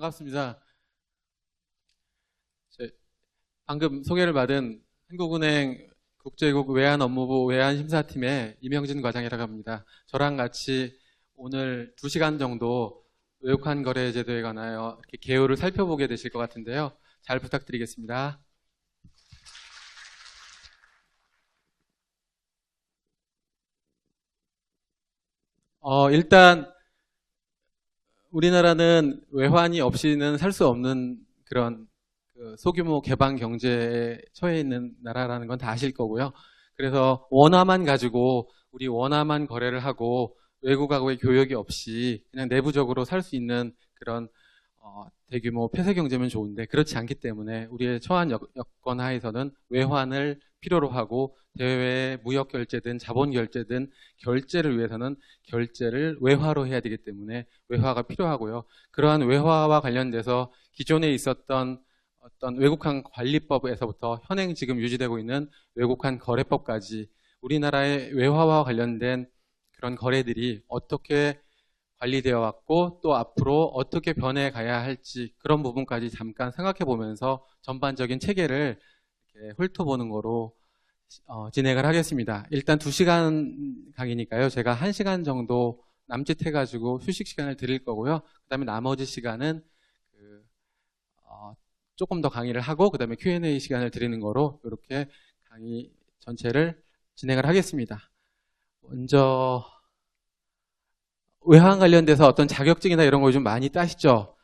반갑습니다. 방금 소개를 받은 한국은행 국제국 외환업무부 외환심사팀의 이명진 과장이라고 합니다. 저랑 같이 오늘 2시간 정도 외국환 거래 제도에 관하여 이렇게 개요를 살펴보게 되실 것 같은데요. 잘 부탁드리겠습니다. 일단 우리나라는 외환이 없이는 살 수 없는 그런 소규모 개방 경제에 처해 있는 나라라는 건 다 아실 거고요. 그래서 원화만 가지고 우리 원화만 거래를 하고 외국하고의 교역이 없이 그냥 내부적으로 살 수 있는 그런 대규모 폐쇄 경제면 좋은데 그렇지 않기 때문에 우리의 처한 여건 하에서는 외환을 필요로 하고 대외 무역 결제든 자본 결제든 결제를 위해서는 결제를 외화로 해야 되기 때문에 외화가 필요하고요. 그러한 외화와 관련돼서 기존에 있었던 어떤 외국환 관리법에서부터 현행 지금 유지되고 있는 외국환 거래법까지 우리나라의 외화와 관련된 그런 거래들이 어떻게 관리되어 왔고 또 앞으로 어떻게 변해 가야 할지 그런 부분까지 잠깐 생각해 보면서 전반적인 체계를 이렇게 훑어보는 거로 진행을 하겠습니다. 일단 2시간 강의니까요. 제가 1시간 정도 남짓해가지고 휴식 시간을 드릴 거고요. 그 다음에 나머지 시간은 조금 더 강의를 하고 그 다음에 Q&A 시간을 드리는 거로 이렇게 강의 전체를 진행을 하겠습니다. 먼저 외환 관련돼서 어떤 자격증이나 이런 거 좀 많이 따시죠?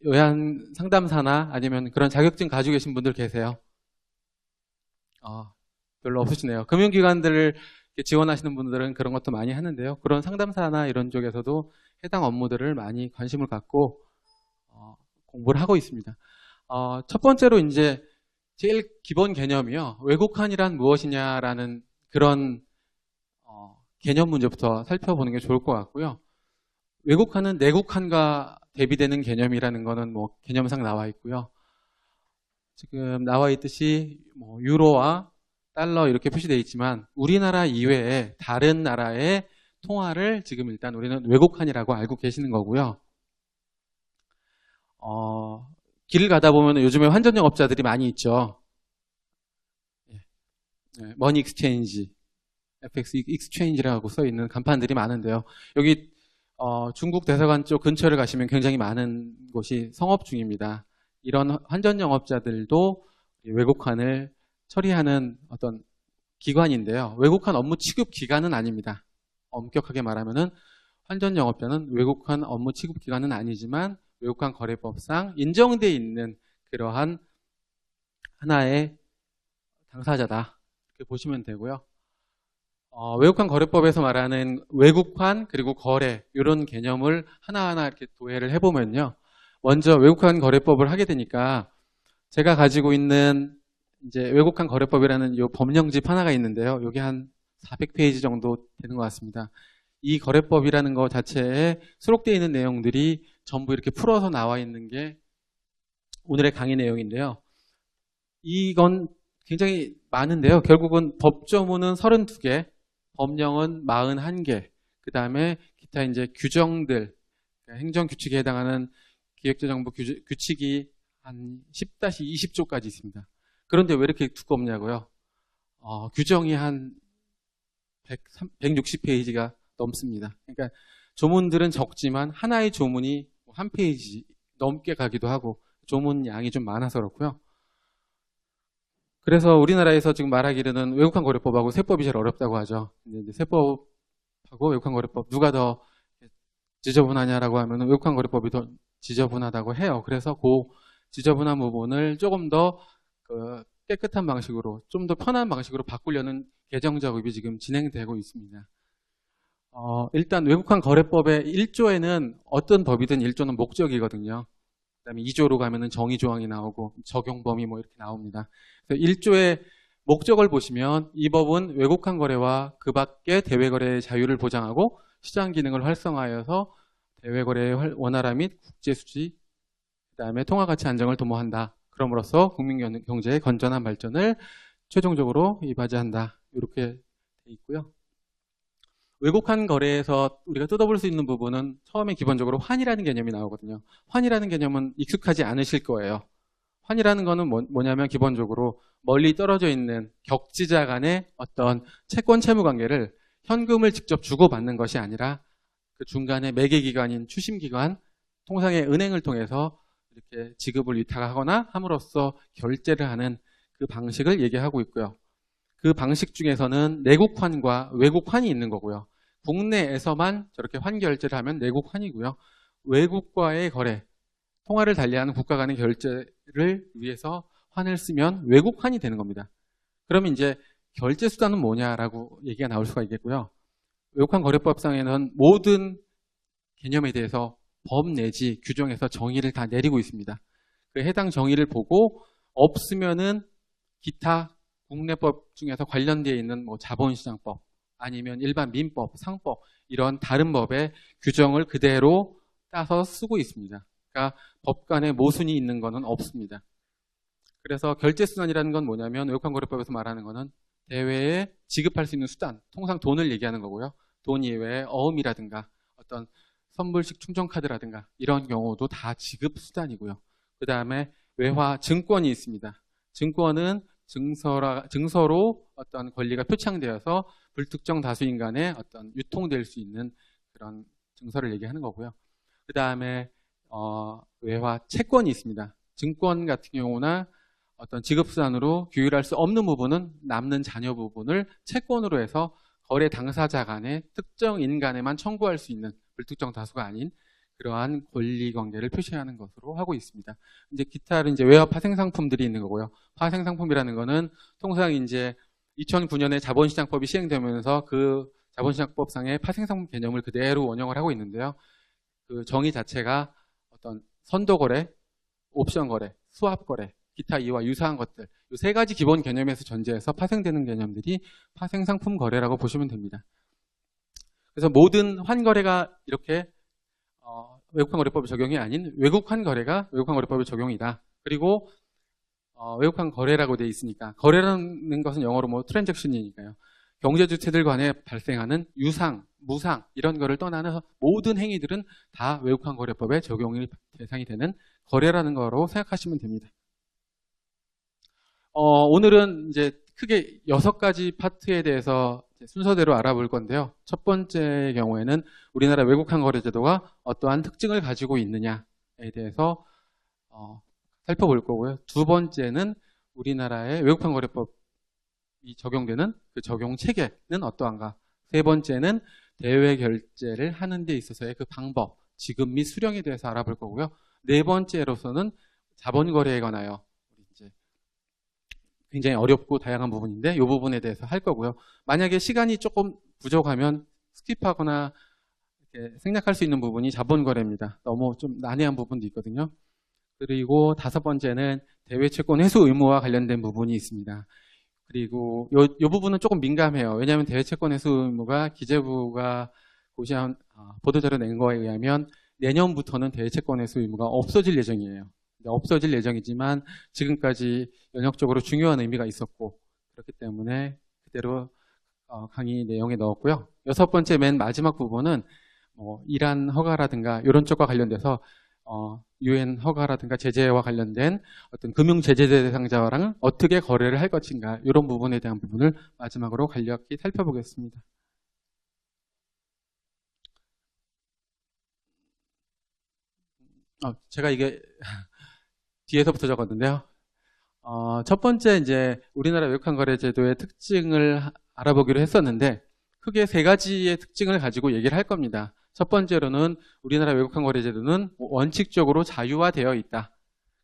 외환 상담사나 아니면 그런 자격증 가지고 계신 분들 계세요? 별로 없으시네요. 금융기관들을 지원하시는 분들은 그런 것도 많이 하는데요. 그런 상담사나 이런 쪽에서도 해당 업무들을 많이 관심을 갖고 공부를 하고 있습니다. 첫 번째로 이제 제일 기본 개념이요. 외국환이란 무엇이냐라는 그런 개념 문제부터 살펴보는 게 좋을 것 같고요. 외국환은 내국환과 대비되는 개념이라는 거는 뭐 개념상 나와 있고요. 지금 나와 있듯이 뭐 유로와 달러 이렇게 표시되어 있지만 우리나라 이외에 다른 나라의 통화를 지금 일단 우리는 외국환이라고 알고 계시는 거고요. 길을 가다 보면 요즘에 환전 영업자들이 많이 있죠. 머니 익스체인지, FX 익스체인지라고 써 있는 간판들이 많은데요. 여기 중국 대사관 쪽 근처를 가시면 굉장히 많은 곳이 성업 중입니다. 이런 환전 영업자들도 외국환을 처리하는 어떤 기관인데요. 외국환 업무 취급 기관은 아닙니다. 엄격하게 말하면은 환전 영업자는 외국환 업무 취급 기관은 아니지만 외국환 거래법상 인정되어 있는 그러한 하나의 당사자다. 이렇게 보시면 되고요. 외국환 거래법에서 말하는 외국환 그리고 거래 이런 개념을 하나하나 이렇게 도해를 해보면요. 먼저 외국환 거래법을 하게 되니까 제가 가지고 있는 이제 외국환 거래법이라는 이 법령집 하나가 있는데요. 여기 한 400페이지 정도 되는 것 같습니다. 이 거래법이라는 것 자체에 수록되어 있는 내용들이 전부 이렇게 풀어서 나와 있는 게 오늘의 강의 내용인데요. 이건 굉장히 많은데요. 결국은 법조문은 32개, 법령은 41개, 그 다음에 기타 이제 규정들, 행정규칙에 해당하는 기획재정부 규칙이 한 10-20조까지 있습니다. 그런데 왜 이렇게 두껍냐고요? 규정이 한 160페이지가 넘습니다. 그러니까 조문들은 적지만 하나의 조문이 한 페이지 넘게 가기도 하고 조문 양이 좀 많아서 그렇고요. 그래서 우리나라에서 지금 말하기로는 외국환 거래법하고 세법이 제일 어렵다고 하죠. 이제 세법하고 외국환 거래법 누가 더 지저분하냐라고 하면 외국환 거래법이 더 지저분하다고 해요. 그래서 그 지저분한 부분을 조금 더 깨끗한 방식으로 좀 더 편한 방식으로 바꾸려는 개정 작업이 지금 진행되고 있습니다. 일단 외국환 거래법의 1조에는 어떤 법이든 1조는 목적이거든요. 그 다음에 2조로 가면은 정의조항이 나오고 적용 범위 뭐 이렇게 나옵니다. 그래서 1조의 목적을 보시면 이 법은 외국환 거래와 그 밖의 대외 거래의 자유를 보장하고 시장 기능을 활성화하여서 대외 거래의 원활화 및 국제 수지, 그 다음에 통화 가치 안정을 도모한다. 그럼으로써 국민 경제의 건전한 발전을 최종적으로 이바지한다. 이렇게 돼 있고요. 외국환 거래에서 우리가 뜯어볼 수 있는 부분은 처음에 기본적으로 환이라는 개념이 나오거든요. 환이라는 개념은 익숙하지 않으실 거예요. 환이라는 거는 뭐냐면 기본적으로 멀리 떨어져 있는 격지자 간의 어떤 채권 채무 관계를 현금을 직접 주고받는 것이 아니라 그 중간에 매개기관인 추심기관, 통상의 은행을 통해서 이렇게 지급을 위탁하거나 함으로써 결제를 하는 그 방식을 얘기하고 있고요. 그 방식 중에서는 내국환과 외국환이 있는 거고요. 국내에서만 저렇게 환결제를 하면 내국환이고요. 외국과의 거래, 통화를 달리하는 국가 간의 결제를 위해서 환을 쓰면 외국환이 되는 겁니다. 그러면 이제 결제 수단은 뭐냐라고 얘기가 나올 수가 있겠고요. 외국환 거래법상에는 모든 개념에 대해서 법 내지 규정에서 정의를 다 내리고 있습니다. 그 해당 정의를 보고 없으면은 기타 국내법 중에서 관련되어 있는 뭐 자본시장법 아니면 일반 민법, 상법 이런 다른 법의 규정을 그대로 따서 쓰고 있습니다. 그러니까 법관에 모순이 있는 것은 없습니다. 그래서 결제수단이라는 건 뭐냐면 외국환거래법에서 말하는 거는 대외에 지급할 수 있는 수단, 통상 돈을 얘기하는 거고요. 돈 이외에 어음이라든가 어떤 선불식 충전카드라든가 이런 경우도 다 지급수단이고요. 그 다음에 외화 증권이 있습니다. 증권은 증서로 어떤 권리가 표창되어서 불특정 다수인 간에 어떤 유통될 수 있는 그런 증서를 얘기하는 거고요. 그 다음에 외화 채권이 있습니다. 증권 같은 경우나 어떤 지급수단으로 규율할 수 없는 부분은 남는 잔여 부분을 채권으로 해서 거래 당사자 간에 특정인 간에만 청구할 수 있는 불특정 다수가 아닌 그러한 권리 관계를 표시하는 것으로 하고 있습니다. 이제 기타는 이제 외화 파생 상품들이 있는 거고요. 파생 상품이라는 거는 통상 이제 2009년에 자본시장법이 시행되면서 그 자본시장법상의 파생 상품 개념을 그대로 원용을 하고 있는데요. 그 정의 자체가 어떤 선도 거래, 옵션 거래, 수합 거래, 기타 이와 유사한 것들 이 세 가지 기본 개념에서 전제해서 파생되는 개념들이 파생 상품 거래라고 보시면 됩니다. 그래서 모든 환거래가 이렇게 외국환거래법 적용이 아닌 외국환 거래가 외국환거래법의 적용이다. 그리고 외국환 거래라고 되어 있으니까 거래라는 것은 영어로 뭐 트랜잭션이니까요. 경제주체들 간에 발생하는 유상, 무상 이런 거를 떠나는 모든 행위들은 다 외국환거래법의 적용이 대상이 되는 거래라는 거로 생각하시면 됩니다. 오늘은 이제 크게 6가지 파트에 대해서 순서대로 알아볼 건데요. 첫 번째 경우에는 우리나라 외국환 거래제도가 어떠한 특징을 가지고 있느냐에 대해서 살펴볼 거고요. 두 번째는 우리나라의 외국환 거래법이 적용되는 그 적용 체계는 어떠한가. 세 번째는 대외 결제를 하는 데 있어서의 그 방법, 지급 및 수령에 대해서 알아볼 거고요. 네 번째로서는 자본 거래에 관하여 굉장히 어렵고 다양한 부분인데 이 부분에 대해서 할 거고요. 만약에 시간이 조금 부족하면 스킵하거나 이렇게 생략할 수 있는 부분이 자본거래입니다. 너무 좀 난해한 부분도 있거든요. 그리고 다섯 번째는 대외채권 회수 의무와 관련된 부분이 있습니다. 그리고 이 부분은 조금 민감해요. 왜냐하면 대외채권 회수 의무가 기재부가 고시한 보도자료 낸 거에 의하면 내년부터는 대외채권 회수 의무가 없어질 예정이에요. 없어질 예정이지만 지금까지 연역적으로 중요한 의미가 있었고 그렇기 때문에 그대로 강의 내용에 넣었고요. 여섯 번째 맨 마지막 부분은 이란 허가라든가 이런 쪽과 관련돼서 UN 허가라든가 제재와 관련된 어떤 금융 제재 대상자랑 어떻게 거래를 할 것인가 이런 부분에 대한 부분을 마지막으로 간략히 살펴보겠습니다. 제가 이게 뒤에서부터 적었는데요. 첫 번째 이제 우리나라 외국환 거래 제도의 특징을 알아보기로 했었는데 크게 세 가지의 특징을 가지고 얘기를 할 겁니다. 첫 번째로는 우리나라 외국환 거래 제도는 원칙적으로 자유화되어 있다.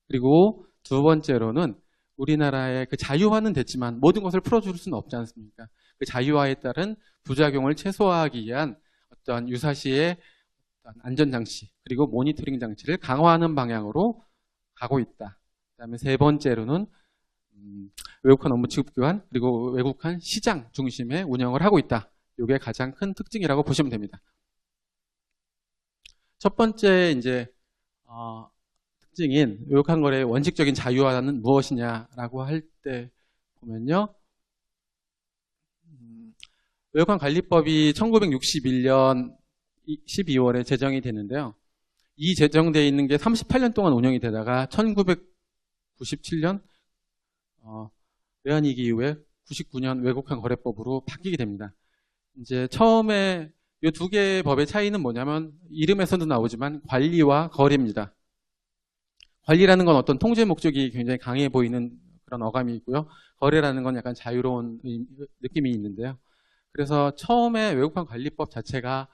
그리고 두 번째로는 우리나라의 그 자유화는 됐지만 모든 것을 풀어줄 수는 없지 않습니까? 그 자유화에 따른 부작용을 최소화하기 위한 어떤 유사시의 안전장치 그리고 모니터링 장치를 강화하는 방향으로 가고 있다. 그 다음에 세 번째로는 외국환 업무 취급기관 그리고 외국환 시장 중심의 운영을 하고 있다. 이게 가장 큰 특징이라고 보시면 됩니다. 첫 번째 이제 특징인 외국환 거래의 원칙적인 자유화는 무엇이냐라고 할 때 보면요. 외국환관리법이 1961년 12월에 제정이 됐는데요. 이 제정되어 있는 게 38년 동안 운영이 되다가 1997년 외환위기 이후에 99년 외국환거래법으로 바뀌게 됩니다. 이제 처음에 이 두 개의 법의 차이는 뭐냐면 이름에서도 나오지만 관리와 거래입니다. 관리라는 건 어떤 통제 목적이 굉장히 강해 보이는 그런 어감이 있고요. 거래라는 건 약간 자유로운 느낌이 있는데요. 그래서 처음에 외국환관리법 자체가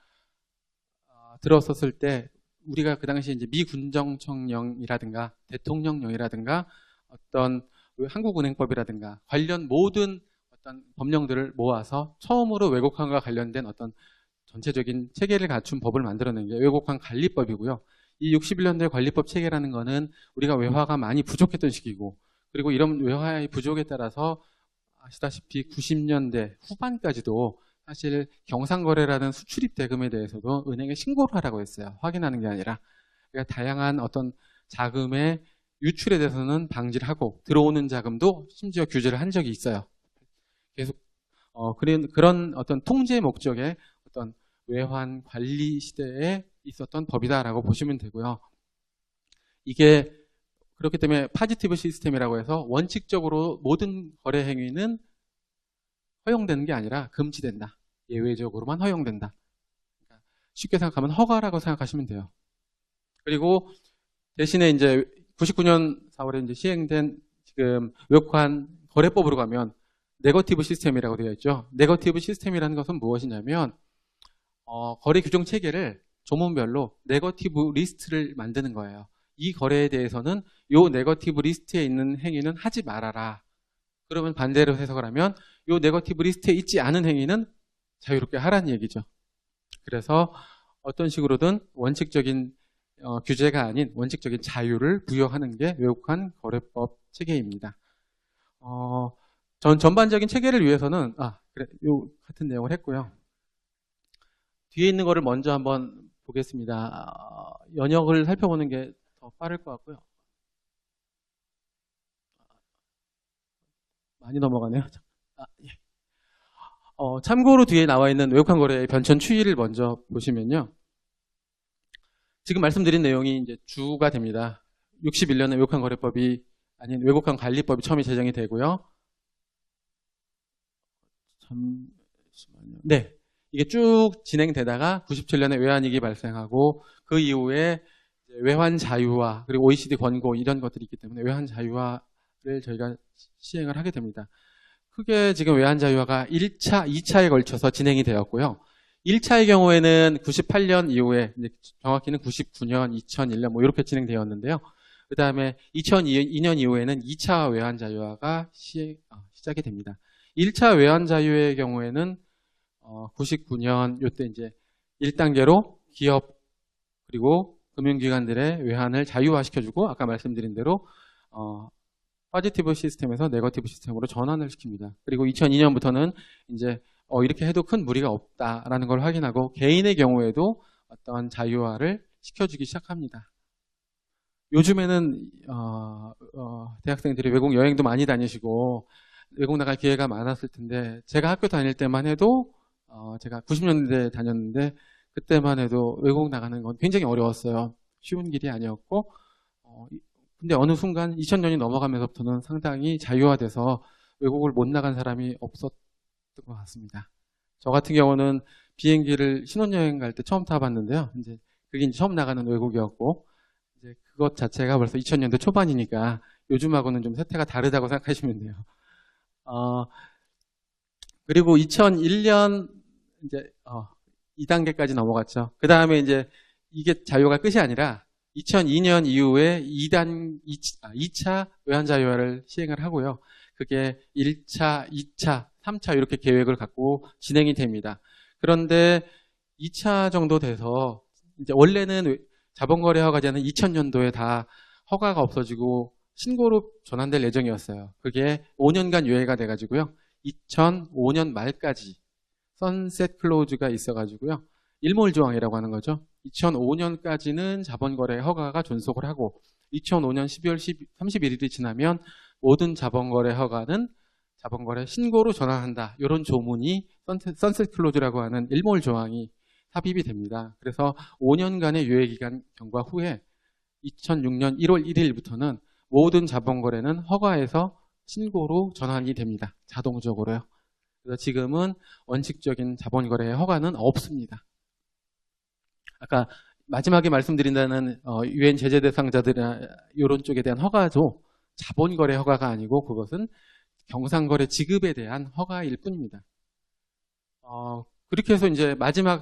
들어섰을 때 우리가 그 당시 이제 미군정청령이라든가 대통령령이라든가 어떤 한국은행법이라든가 관련 모든 어떤 법령들을 모아서 처음으로 외국환과 관련된 어떤 전체적인 체계를 갖춘 법을 만들어낸 게 외국환관리법이고요. 이 61년도의 관리법 체계라는 거는 우리가 외화가 많이 부족했던 시기고, 그리고 이런 외화의 부족에 따라서 아시다시피 90년대 후반까지도 사실 경상거래라는 수출입 대금에 대해서도 은행에 신고를 하라고 했어요. 확인하는 게 아니라. 그러니까 다양한 어떤 자금의 유출에 대해서는 방지를 하고 들어오는 자금도 심지어 규제를 한 적이 있어요. 계속 그런 어떤 통제 목적의 어떤 외환 관리 시대에 있었던 법이다라고 보시면 되고요. 이게 그렇기 때문에 파지티브 시스템이라고 해서 원칙적으로 모든 거래 행위는 허용되는 게 아니라 금지된다. 예외적으로만 허용된다. 그러니까 쉽게 생각하면 허가라고 생각하시면 돼요. 그리고 대신에 이제 99년 4월에 이제 시행된 지금 외국환 거래법으로 가면 네거티브 시스템이라고 되어 있죠. 네거티브 시스템이라는 것은 무엇이냐면 거래 규정 체계를 조문별로 네거티브 리스트를 만드는 거예요. 이 거래에 대해서는 요 네거티브 리스트에 있는 행위는 하지 말아라. 그러면 반대로 해석을 하면 요 네거티브 리스트에 있지 않은 행위는 자유롭게 하라는 얘기죠. 그래서 어떤 식으로든 원칙적인 규제가 아닌 원칙적인 자유를 부여하는 게 외국환 거래법 체계입니다. 전반적인 체계를 위해서는 요 같은 내용을 했고요. 뒤에 있는 거를 먼저 한번 보겠습니다. 연역을 살펴보는 게 더 빠를 것 같고요. 많이 넘어가네요. 예. 참고로 뒤에 나와 있는 외국환 거래의 변천 추이를 먼저 보시면요. 지금 말씀드린 내용이 이제 주가 됩니다. 61년에 외국환 거래법이 아닌 외국환 관리법이 처음에 제정이 되고요. 잠시만요. 네. 이게 쭉 진행되다가 97년에 외환위기 발생하고 그 이후에 외환 자유화 그리고 OECD 권고 이런 것들이 있기 때문에 외환 자유화를 저희가 시행을 하게 됩니다. 크게 지금 외환 자유화가 1차, 2차에 걸쳐서 진행이 되었고요. 1차의 경우에는 98년 이후에 정확히는 99년, 2001년 뭐 이렇게 진행되었는데요. 그 다음에 2002년 이후에는 2차 외환 자유화가 시작이 됩니다. 1차 외환 자유의 경우에는 99년 요때 이제 1단계로 기업 그리고 금융기관들의 외환을 자유화시켜주고 아까 말씀드린 대로 파지티브 시스템에서 네거티브 시스템으로 전환을 시킵니다. 그리고 2002년부터는 이제 이렇게 해도 큰 무리가 없다라는 걸 확인하고 개인의 경우에도 어떤 자유화를 시켜주기 시작합니다. 요즘에는 대학생들이 외국 여행도 많이 다니시고 외국 나갈 기회가 많았을 텐데 제가 학교 다닐 때만 해도 제가 90년대 다녔는데 그때만 해도 외국 나가는 건 굉장히 어려웠어요. 쉬운 길이 아니었고 근데 어느 순간 2000년이 넘어가면서부터는 상당히 자유화돼서 외국을 못 나간 사람이 없었던 것 같습니다. 저 같은 경우는 비행기를 신혼여행 갈 때 처음 타봤는데요. 이제 그게 이제 처음 나가는 외국이었고 이제 그것 자체가 벌써 2000년대 초반이니까 요즘하고는 좀 세태가 다르다고 생각하시면 돼요. 그리고 2001년 이제 2단계까지 넘어갔죠. 그 다음에 이제 이게 자유가 끝이 아니라 2002년 이후에 2차 외환 자유화를 시행을 하고요. 그게 1차, 2차, 3차 이렇게 계획을 갖고 진행이 됩니다. 그런데 2차 정도 돼서 이제 원래는 자본거래 허가제는 2000년도에 다 허가가 없어지고 신고로 전환될 예정이었어요. 그게 5년간 유예가 돼가지고요. 2005년 말까지 선셋 클로즈가 있어가지고요. 일몰조항이라고 하는 거죠. 2005년까지는 자본거래 허가가 존속을 하고 2005년 12월 31일이 지나면 모든 자본거래 허가는 자본거래 신고로 전환한다. 이런 조문이 선셋 클로즈라고 하는 일몰 조항이 삽입이 됩니다. 그래서 5년간의 유예기간 경과 후에 2006년 1월 1일부터는 모든 자본거래는 허가에서 신고로 전환이 됩니다. 자동적으로요. 그래서 지금은 원칙적인 자본거래의 허가는 없습니다. 아까 마지막에 말씀드린다는 유엔 제재 대상자들이나 이런 쪽에 대한 허가도 자본거래 허가가 아니고 그것은 경상거래 지급에 대한 허가일 뿐입니다. 그렇게 해서 이제 마지막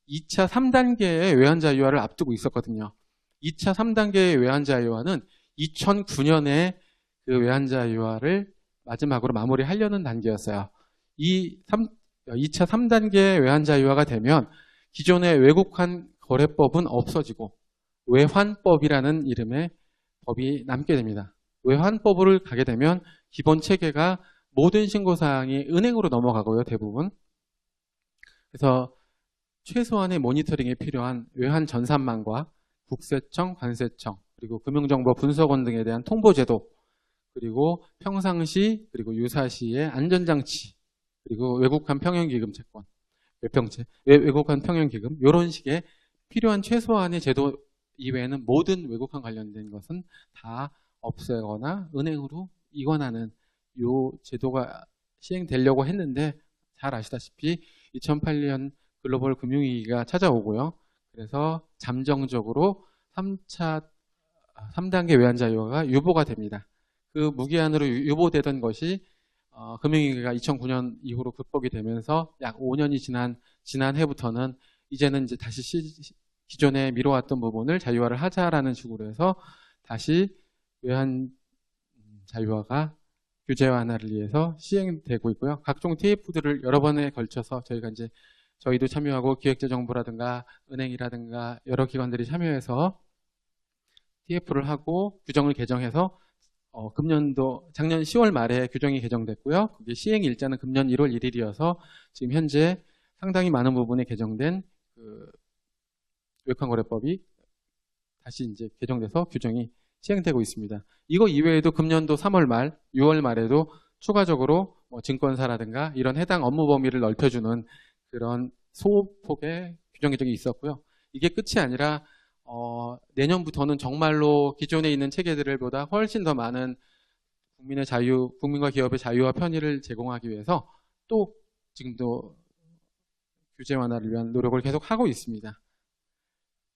2차 3단계의 외환자유화를 앞두고 있었거든요. 2차 3단계의 외환자유화는 2009년에 그 외환자유화를 마지막으로 마무리하려는 단계였어요. 2차 3단계 외환자유화가 되면 기존의 외국환 거래법은 없어지고 외환법이라는 이름의 법이 남게 됩니다. 외환법을 가게 되면 기본 체계가 모든 신고사항이 은행으로 넘어가고요, 대부분. 그래서 최소한의 모니터링에 필요한 외환 전산망과 국세청, 관세청, 그리고 금융정보 분석원 등에 대한 통보제도, 그리고 평상시, 그리고 유사시의 안전장치, 그리고 외국환 평형기금 채권, 외국환 평형기금, 이런 식의 필요한 최소한의 제도 이외에는 모든 외국환 관련된 것은 다 없애거나 은행으로 이관하는 이 제도가 시행되려고 했는데 잘 아시다시피 2008년 글로벌 금융위기가 찾아오고요. 그래서 잠정적으로 3단계 외환자유화가 유보가 됩니다. 그 무기한으로 유보되던 것이 금융위기가 2009년 이후로 극복이 되면서 약 5년이 지난 해부터는 이제는 이제 다시 기존에 미뤄왔던 부분을 자유화를 하자라는 식으로 해서 다시 외환 자유화가 규제 완화를 위해서 시행되고 있고요. 각종 TF들을 여러 번에 걸쳐서 저희도 참여하고 기획재정부라든가 은행이라든가 여러 기관들이 참여해서 TF를 하고 규정을 개정해서 금년도 작년 10월 말에 규정이 개정됐고요. 그게 시행 일자는 금년 1월 1일이어서 지금 현재 상당히 많은 부분에 개정된 그 외환거래법이 다시 이제 개정돼서 규정이 시행되고 있습니다. 이거 이외에도 금년도 3월 말, 6월 말에도 추가적으로 증권사라든가 이런 해당 업무 범위를 넓혀주는 그런 소폭의 규정 개정이 있었고요. 이게 끝이 아니라 내년부터는 정말로 기존에 있는 체계들보다 훨씬 더 많은 국민과 기업의 자유와 편의를 제공하기 위해서 또 지금도 규제 완화를 위한 노력을 계속 하고 있습니다.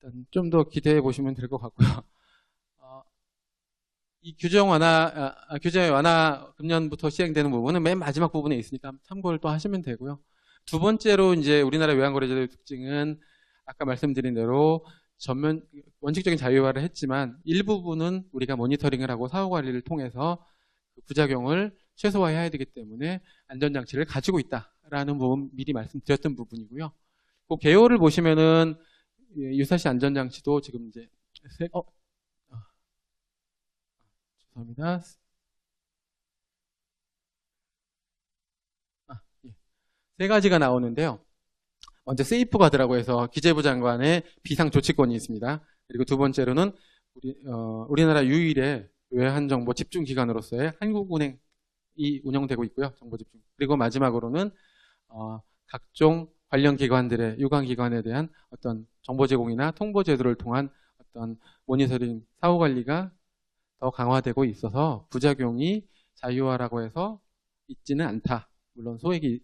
일단 좀 더 기대해 보시면 될 것 같고요. 이 규제 완화 금년부터 시행되는 부분은 맨 마지막 부분에 있으니까 참고를 또 하시면 되고요. 두 번째로 이제 우리나라 외환거래제도의 특징은 아까 말씀드린 대로 원칙적인 자유화를 했지만 일부분은 우리가 모니터링을 하고 사후관리를 통해서 그 부작용을 최소화해야 되기 때문에 안전장치를 가지고 있다라는 부분 미리 말씀드렸던 부분이고요. 그 개요를 보시면은 유사시 안전장치도 지금 이제 죄송합니다. 예. 세 가지가 나오는데요. 먼저 세이프가드라고 해서 기재부 장관의 비상조치권이 있습니다. 그리고 두 번째로는 우리나라 유일의 외환정보 집중기관으로서의 한국은행이 운영되고 있고요. 정보집중. 그리고 마지막으로는 각종 관련 기관들의 유관기관에 대한 어떤 정보 제공이나 통보 제도를 통한 어떤 모니터링, 사후관리가 더 강화되고 있어서 부작용이 자유화라고 해서 있지는 않다. 물론 소액이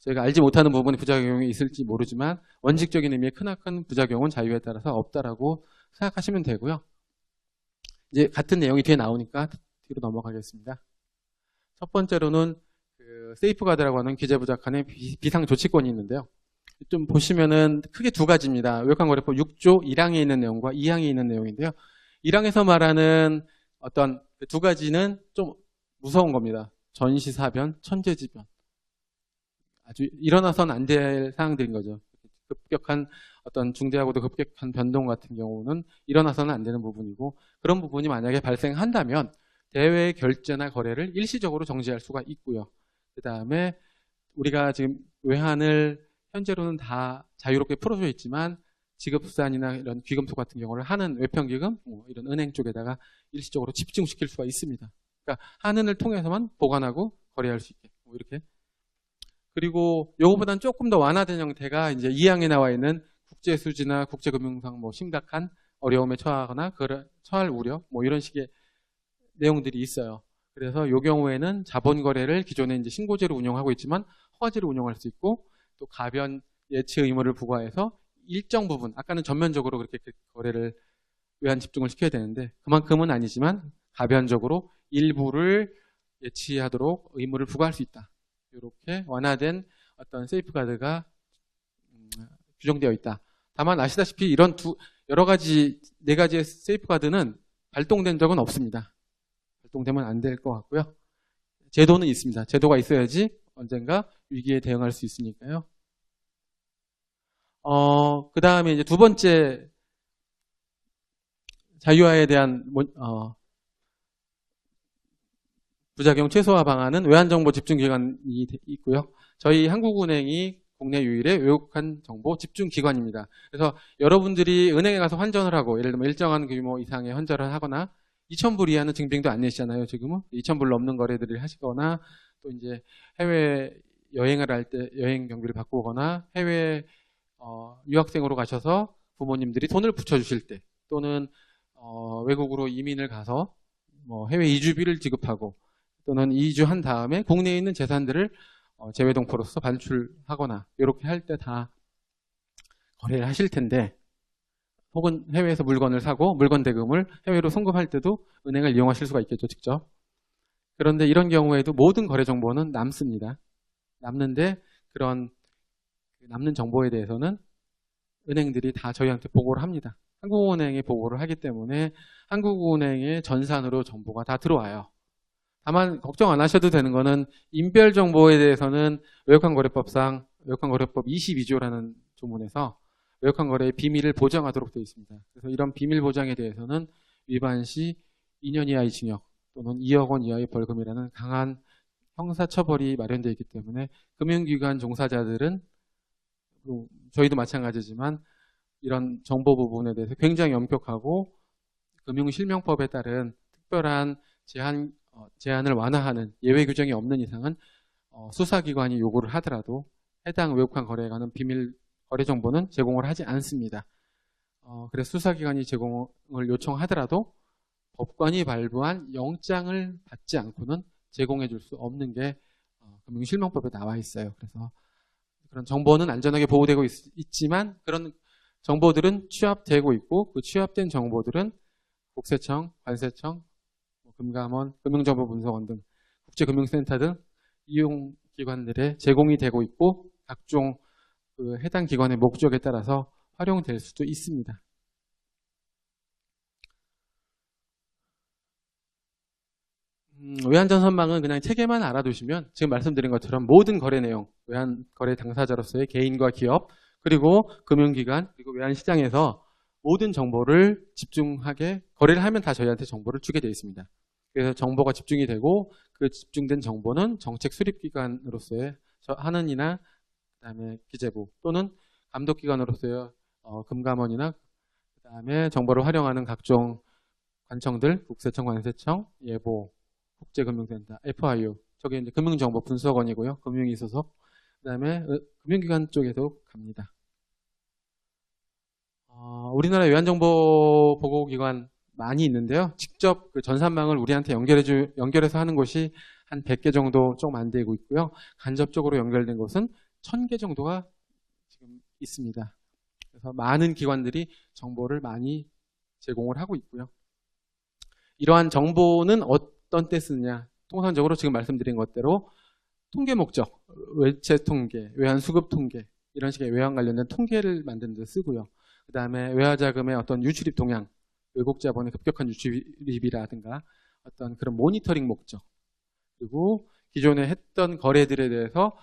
저희가 알지 못하는 부분에 부작용이 있을지 모르지만 원칙적인 의미의 크나큰 부작용은 자유에 따라서 없다라고 생각하시면 되고요. 이제 같은 내용이 뒤에 나오니까 뒤로 넘어가겠습니다. 첫 번째로는 그 세이프가드라고 하는 기재부 장관의 비상조치권이 있는데요. 좀 보시면은 크게 두 가지입니다. 외환거래법 6조 1항에 있는 내용과 2항에 있는 내용인데요. 1항에서 말하는 어떤 두 가지는 좀 무서운 겁니다. 전시사변, 천재지변. 아주 일어나서는 안 될 사항들인 거죠. 급격한 어떤 중대하고도 급격한 변동 같은 경우는 일어나서는 안 되는 부분이고 그런 부분이 만약에 발생한다면 대외 결제나 거래를 일시적으로 정지할 수가 있고요. 그 다음에 우리가 지금 외환을 현재로는 다 자유롭게 풀어져 있지만 지급수단이나 이런 귀금속 같은 경우를 하는 외평기금, 이런 은행 쪽에다가 일시적으로 집중시킬 수가 있습니다. 그러니까 한은을 통해서만 보관하고 거래할 수 있게 뭐 이렇게. 그리고 요거보다는 조금 더 완화된 형태가 이제 2항에 나와 있는 국제수지나 국제금융상 뭐 심각한 어려움에 처하거나 처할 우려 뭐 이런 식의 내용들이 있어요. 그래서 이 경우에는 자본거래를 기존에 이제 신고제로 운영하고 있지만 허가제로 운영할 수 있고 또 가변 예치 의무를 부과해서 일정 부분 아까는 전면적으로 그렇게 거래를 외환 집중을 시켜야 되는데 그만큼은 아니지만 가변적으로 일부를 예치하도록 의무를 부과할 수 있다. 이렇게 완화된 어떤 세이프가드가 규정되어 있다. 다만 아시다시피 이런 여러 가지 네 가지의 세이프가드는 발동된 적은 없습니다. 발동되면 안 될 것 같고요. 제도는 있습니다. 제도가 있어야지 언젠가 위기에 대응할 수 있으니까요. 그 다음에 이제 두 번째 자유화에 대한 부작용 최소화 방안은 외환정보 집중기관이 있고요. 저희 한국은행이 국내 유일의 외국한 정보 집중기관입니다. 그래서 여러분들이 은행에 가서 환전을 하고 예를 들면 일정한 규모 이상의 환전을 하거나 2,000불 이하는 증빙도 안 내시잖아요. 지금은 2,000불 넘는 거래들을 하시거나 또 이제 해외 여행을 할 때 여행 경비를 바꾸거나 해외 유학생으로 가셔서 부모님들이 돈을 붙여주실 때 또는 외국으로 이민을 가서 뭐 해외 이주비를 지급하고 또는 이주한 다음에 국내에 있는 재산들을 재외동포로서 반출하거나 이렇게 할 때 다 거래를 하실 텐데 혹은 해외에서 물건을 사고 물건 대금을 해외로 송금할 때도 은행을 이용하실 수가 있겠죠, 직접. 그런데 이런 경우에도 모든 거래 정보는 남습니다. 남는데 그런 남는 정보에 대해서는 은행들이 다 저희한테 보고를 합니다. 한국은행에 보고를 하기 때문에 한국은행의 전산으로 정보가 다 들어와요. 다만 걱정 안 하셔도 되는 거는 인별 정보에 대해서는 외국환거래법상 외국환거래법 22조라는 조문에서 외국환 거래의 비밀을 보장하도록 되어 있습니다. 그래서 이런 비밀 보장에 대해서는 위반 시 2년 이하의 징역 또는 2억 원 이하의 벌금이라는 강한 형사처벌이 마련되어 있기 때문에 금융기관 종사자들은 저희도 마찬가지지만 이런 정보 부분에 대해서 굉장히 엄격하고 금융실명법에 따른 특별한 제한을 완화하는 예외 규정이 없는 이상은 수사기관이 요구를 하더라도 해당 외국환 거래에 관한 비밀 거래 정보는 제공을 하지 않습니다. 그래서 수사기관이 제공을 요청하더라도 법관이 발부한 영장을 받지 않고는 제공해 줄 수 없는 게 금융실명법에 나와 있어요. 그래서 그런 정보는 안전하게 보호되고 있지만 그런 정보들은 취합되고 있고 그 취합된 정보들은 국세청, 관세청, 금감원, 금융정보분석원 등 국제금융센터 등 이용기관들에 제공이 되고 있고 각종 그 해당 기관의 목적에 따라서 활용될 수도 있습니다. 외환전선망은 그냥 체계만 알아두시면 지금 말씀드린 것처럼 모든 거래 내용, 외환 거래 당사자로서의 개인과 기업, 그리고 금융기관, 그리고 외환시장에서 모든 정보를 집중하게 거래를 하면 다 저희한테 정보를 주게 되어 있습니다. 그래서 정보가 집중이 되고 그 집중된 정보는 정책 수립기관으로서의 한은이나 그다음에 기재부 또는 감독기관으로서의 금감원이나 그다음에 정보를 활용하는 각종 관청들, 국세청, 관세청, 예보, 국제금융센터, FIU, 저게 이제 금융정보분석원이고요. 금융위 소속. 그다음에 금융기관 쪽에도 갑니다. 우리나라 외환정보보고기관 많이 있는데요. 직접 그 전산망을 우리한테 연결해서 하는 곳이 한 100개 정도 조금 안 되고 있고요. 간접적으로 연결된 곳은 1000개 정도가 지금 있습니다. 그래서 많은 기관들이 정보를 많이 제공을 하고 있고요. 이러한 정보는 어떤 때 쓰느냐? 통상적으로 지금 말씀드린 것대로 통계 목적, 외채 통계, 외환 수급 통계 이런 식의 외환 관련된 통계를 만드는 데 쓰고요. 그 다음에 외화자금의 어떤 유출입 동향, 외국 자본의 급격한 유출입이라든가 어떤 그런 모니터링 목적, 그리고 기존에 했던 거래들에 대해서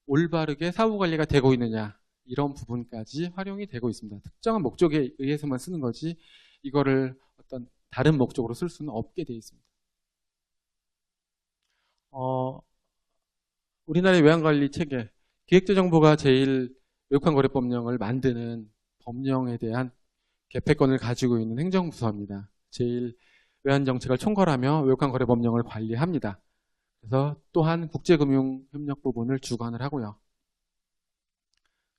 올바르게 사후 관리가 되고 있느냐 이런 부분까지 활용이 되고 있습니다. 특정한 목적에 의해서만 쓰는 거지 이거를 어떤 다른 목적으로 쓸 수는 없게 되어 있습니다. 우리나라의 외환관리 체계, 기획재정부가 제일 외국환거래법령을 만드는 법령에 대한 개폐권을 가지고 있는 행정부서입니다. 제일 외환 정책을 총괄하며 외국환 거래 법령을 관리합니다. 그래서 또한 국제금융협력 부분을 주관을 하고요.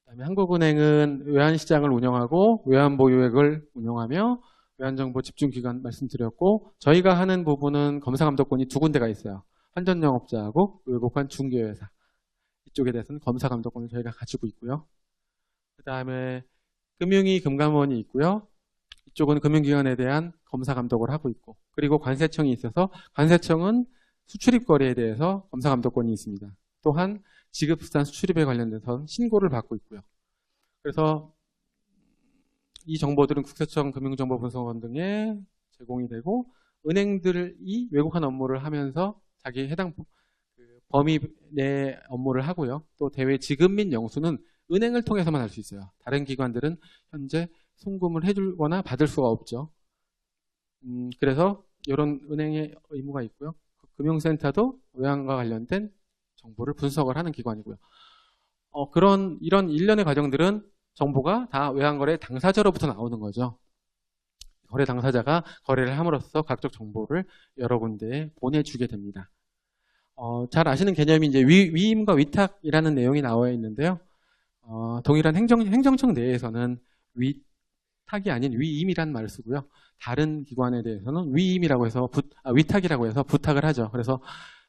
그다음에 한국은행은 외환시장을 운영하고 외환보유액을 운영하며 외환정보 집중기관 말씀드렸고, 저희가 하는 부분은 검사감독권이 두 군데가 있어요. 환전영업자하고 외국환 중개회사. 이쪽에 대해서는 검사감독권을 저희가 가지고 있고요. 그 다음에 금융위 금감원이 있고요. 이쪽은 금융기관에 대한 검사감독을 하고 있고, 그리고 관세청이 있어서 관세청은 수출입 거래에 대해서 검사감독권이 있습니다. 또한 지급수단 수출입에 관련돼서 신고를 받고 있고요. 그래서 이 정보들은 국세청 금융정보분석원 등에 제공이 되고, 은행들이 외국환 업무를 하면서 자기 해당 범위 내 업무를 하고요. 또 대외 지급 및 영수는 은행을 통해서만 할 수 있어요. 다른 기관들은 현재 송금을 해주거나 받을 수가 없죠. 그래서 이런 은행의 의무가 있고요. 금융센터도 외환과 관련된 정보를 분석을 하는 기관이고요. 이런 일련의 과정들은 정보가 다 외환거래 당사자로부터 나오는 거죠. 거래 당사자가 거래를 함으로써 각종 정보를 여러 군데에 보내주게 됩니다. 잘 아시는 개념이 이제 위임과 위탁이라는 내용이 나와 있는데요. 동일한 행정청 내에서는 위탁이 아닌 위임이라는 말을 쓰고요. 다른 기관에 대해서는 위임이라고 해서 위탁이라고 해서 부탁을 하죠. 그래서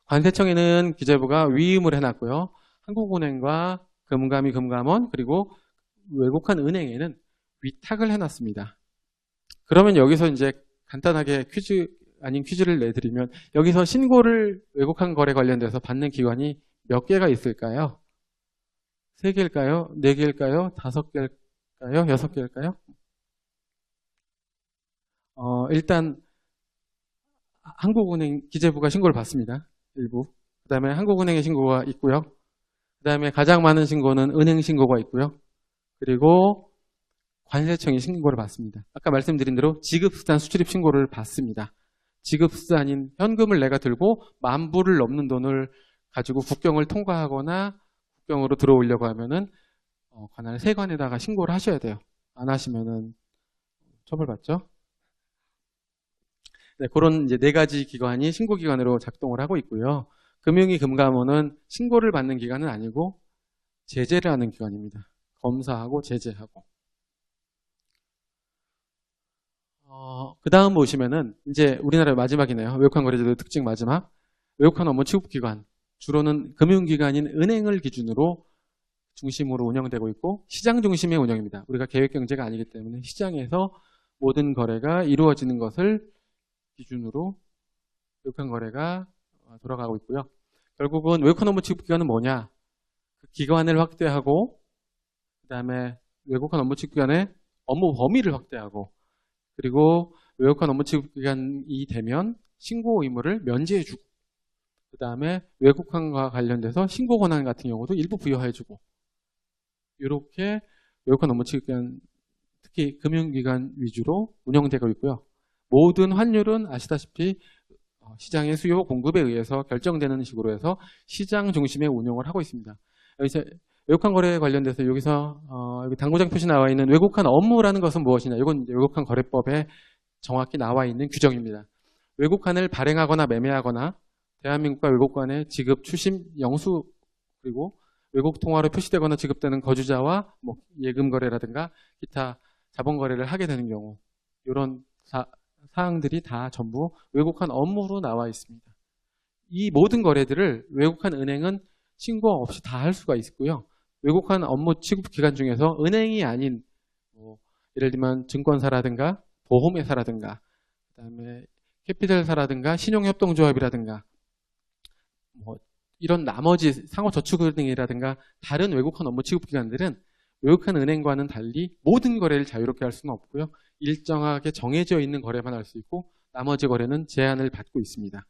관세청에는 기재부가 위임을 해놨고요. 한국은행과 금감위 금감원 그리고 외국환 은행에는 위탁을 해놨습니다. 그러면 여기서 이제 간단하게 퀴즈를 내드리면, 여기서 신고를 외국환 거래 관련돼서 받는 기관이 몇 개가 있을까요? 3개일까요? 4개일까요? 5개일까요? 6개일까요? 일단 한국은행 기재부가 신고를 받습니다. 일부. 그 다음에 한국은행의 신고가 있고요. 그 다음에 가장 많은 신고는 은행 신고가 있고요. 그리고 관세청이 신고를 받습니다. 아까 말씀드린 대로 지급수단 수출입 신고를 받습니다. 지급수단인 현금을 내가 들고 10,000불을 넘는 돈을 가지고 국경을 통과하거나 국경으로 들어오려고 하면은 관할 세관에다가 신고를 하셔야 돼요. 안 하시면은 처벌받죠. 네, 그런 이제 4가지 기관이 신고기관으로 작동을 하고 있고요. 금융위 금감원은 신고를 받는 기관은 아니고 제재를 하는 기관입니다. 검사하고 제재하고. 그 다음 보시면은 이제 우리나라의 마지막이네요. 외국환 거래제도 특징 마지막. 외국환 업무 취급기관. 주로는 금융기관인 은행을 기준으로 중심으로 운영되고 있고, 시장 중심의 운영입니다. 우리가 계획경제가 아니기 때문에 시장에서 모든 거래가 이루어지는 것을 기준으로 외국환 거래가 돌아가고 있고요. 결국은 외국환 업무 취급기관은 뭐냐? 그 기관을 확대하고, 그 다음에 외국환 업무 취급기관의 업무 범위를 확대하고, 그리고 외국환 업무 취급기관이 되면 신고 의무를 면제해주고, 그 다음에 외국환과 관련돼서 신고 권한 같은 경우도 일부 부여해주고, 이렇게 외국환 업무 취급기관, 특히 금융기관 위주로 운영되고 있고요. 모든 환율은 아시다시피 시장의 수요 공급에 의해서 결정되는 식으로 해서 시장 중심의 운영을 하고 있습니다. 이제 외국환 거래에 관련돼서 여기서 여기 당구장 표시 나와 있는 외국환 업무라는 것은 무엇이냐? 이건 외국환 거래법에 정확히 나와 있는 규정입니다. 외국환을 발행하거나 매매하거나 대한민국과 외국간의 지급, 추심, 영수, 그리고 외국 통화로 표시되거나 지급되는 거주자와 예금 거래라든가 기타 자본 거래를 하게 되는 경우, 이런 사항들이 다 전부 외국환 업무로 나와 있습니다. 이 모든 거래들을 외국환 은행은 신고 없이 다 할 수가 있고요. 외국환 업무 취급 기관 중에서 은행이 아닌 예를 들면 증권사라든가 보험회사라든가 그다음에 캐피탈사라든가 신용협동조합이라든가 이런 나머지 상호저축은행이라든가 다른 외국환 업무 취급 기관들은 외국환 은행과는 달리 모든 거래를 자유롭게 할 수는 없고요. 일정하게 정해져 있는 거래만 할 수 있고 나머지 거래는 제한을 받고 있습니다.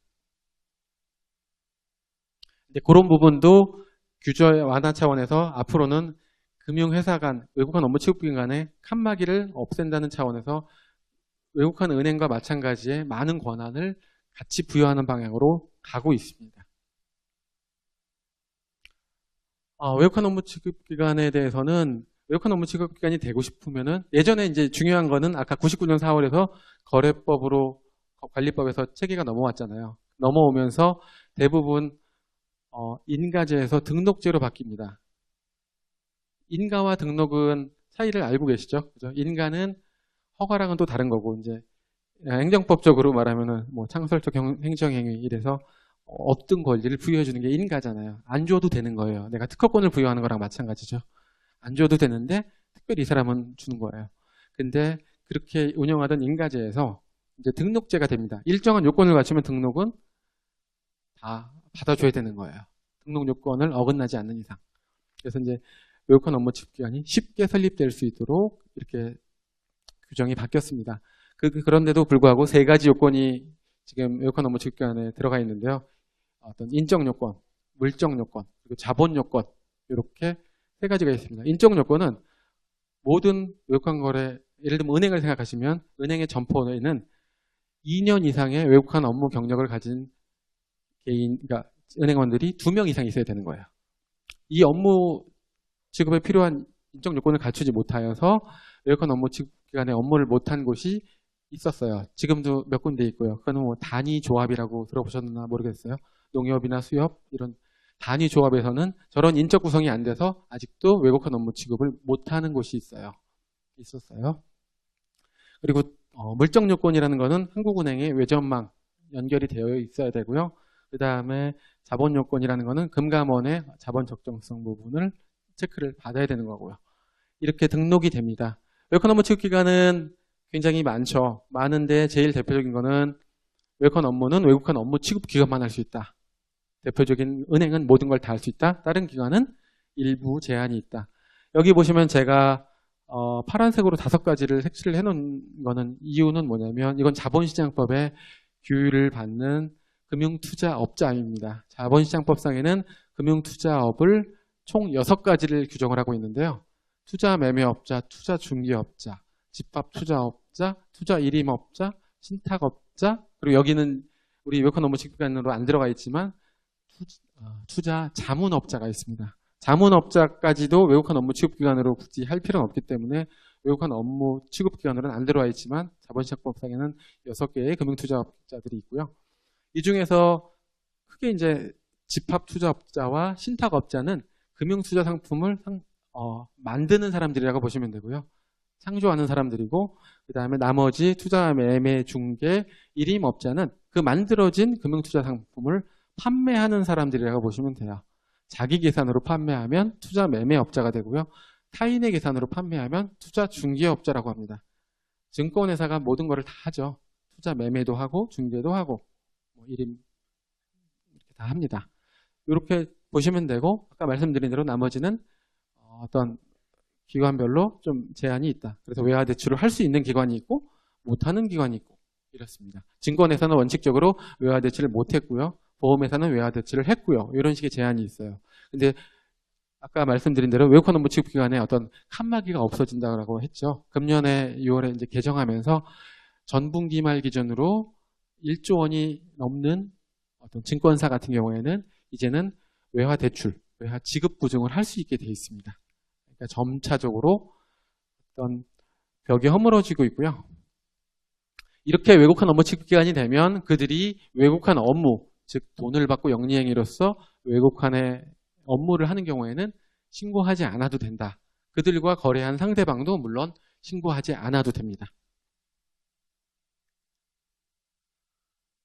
그런 부분도 규제 완화 차원에서 앞으로는 금융회사 간, 외국환 업무 취급기관 간의 칸막이를 없앤다는 차원에서 외국환 은행과 마찬가지의 많은 권한을 같이 부여하는 방향으로 가고 있습니다. 외국환 업무 취급기관에 대해서는 외국환 업무 취급기관이 되고 싶으면은 예전에 이제 중요한 거는 아까 99년 4월에서 거래법으로 관리법에서 체계가 넘어왔잖아요. 넘어오면서 대부분 인가제에서 등록제로 바뀝니다. 인가와 등록은 차이를 알고 계시죠? 그죠? 인가는 허가랑은 또 다른 거고, 이제 행정법적으로 말하면은 뭐 창설적 행정행위 이래서 얻은 권리를 부여해주는 게 인가잖아요. 안 줘도 되는 거예요. 내가 특허권을 부여하는 거랑 마찬가지죠. 안 줘도 되는데 특별히 이 사람은 주는 거예요. 근데 그렇게 운영하던 인가제에서 이제 등록제가 됩니다. 일정한 요건을 갖추면 등록은 다 받아줘야 되는 거예요. 등록 요건을 어긋나지 않는 이상. 그래서 이제 외국한 업무 취급기관이 쉽게 설립될 수 있도록 이렇게 규정이 바뀌었습니다. 그런데도 불구하고 세 가지 요건이 지금 외국한 업무 취급기관에 들어가 있는데요. 어떤 인적 요건, 물적 요건, 그리고 자본 요건 이렇게 세 가지가 있습니다. 인적 요건은 모든 외국한 거래, 예를 들면 은행을 생각하시면 은행의 점포에는 2년 이상의 외국한 업무 경력을 가진 개인, 그러니까 은행원들이 2명 이상 있어야 되는 거예요. 이 업무 취급에 필요한 인적 요건을 갖추지 못하여서 외국한 업무 취급기관에 업무를 못한 곳이 있었어요. 지금도 몇 군데 있고요. 그건 뭐 단위 조합이라고 들어보셨나 모르겠어요. 농협이나 수협 이런 단위 조합에서는 저런 인적 구성이 안 돼서 아직도 외국한 업무 취급을 못하는 곳이 있었어요. 그리고 물적 요건이라는 거는 한국은행의 외전망 연결이 되어 있어야 되고요. 그 다음에 자본 요건이라는 거는 금감원의 자본 적정성 부분을 체크를 받아야 되는 거고요. 이렇게 등록이 됩니다. 외국한 업무 취급기관은 굉장히 많죠. 많은데 제일 대표적인 거는 외국한 업무는 외국한 업무 취급기관만 할 수 있다. 대표적인 은행은 모든 걸 다 할 수 있다. 다른 기관은 일부 제한이 있다. 여기 보시면 제가 파란색으로 5가지를 색칠을 해놓은 거는 이유는 뭐냐면 이건 자본시장법에 규율을 받는 금융투자업자입니다. 자본시장법상에는 금융투자업을 총 6가지를 규정을 하고 있는데요. 투자매매업자, 투자중개업자, 집합투자업자, 투자일임업자, 신탁업자, 그리고 여기는 우리 외국한 업무 취급기관으로 안 들어가 있지만 투자 자문업자가 있습니다. 자문업자까지도 외국한 업무 취급기관으로 굳이 할 필요는 없기 때문에 외국한 업무 취급기관으로는 안 들어와 있지만 자본시장법상에는 6개의 금융투자업자들이 있고요. 이 중에서 크게 이제 집합투자업자와 신탁업자는 금융투자 상품을 만드는 사람들이라고 보시면 되고요. 창조하는 사람들이고 그 다음에 나머지 투자 매매 중개 일임업자는 그 만들어진 금융투자 상품을 판매하는 사람들이라고 보시면 돼요. 자기 계산으로 판매하면 투자 매매업자가 되고요. 타인의 계산으로 판매하면 투자 중개업자라고 합니다. 증권회사가 모든 것을 다 하죠. 투자 매매도 하고 중개도 하고 뭐 일임 이렇게 다 합니다. 이렇게 보시면 되고 아까 말씀드린 대로 나머지는 어떤 기관별로 좀 제한이 있다. 그래서 외화 대출을 할 수 있는 기관이 있고 못하는 기관이 있고 이렇습니다. 증권회사는 원칙적으로 외화 대출을 못했고요. 보험회사는 외화 대출을 했고요. 이런 식의 제한이 있어요. 근데 아까 말씀드린 대로 외국한 업무 취급기관에 어떤 칸막이가 없어진다고 했죠. 금년에 6월에 이제 개정하면서 전분기 말 기준으로 1조 원이 넘는 어떤 증권사 같은 경우에는 이제는 외화 대출, 외화 지급 보증을 할 수 있게 되어 있습니다. 그러니까 점차적으로 어떤 벽이 허물어지고 있고요. 이렇게 외국한 업무 취급기관이 되면 그들이 외국한 업무, 즉 돈을 받고 영리행위로서 외국한의 업무를 하는 경우에는 신고하지 않아도 된다. 그들과 거래한 상대방도 물론 신고하지 않아도 됩니다.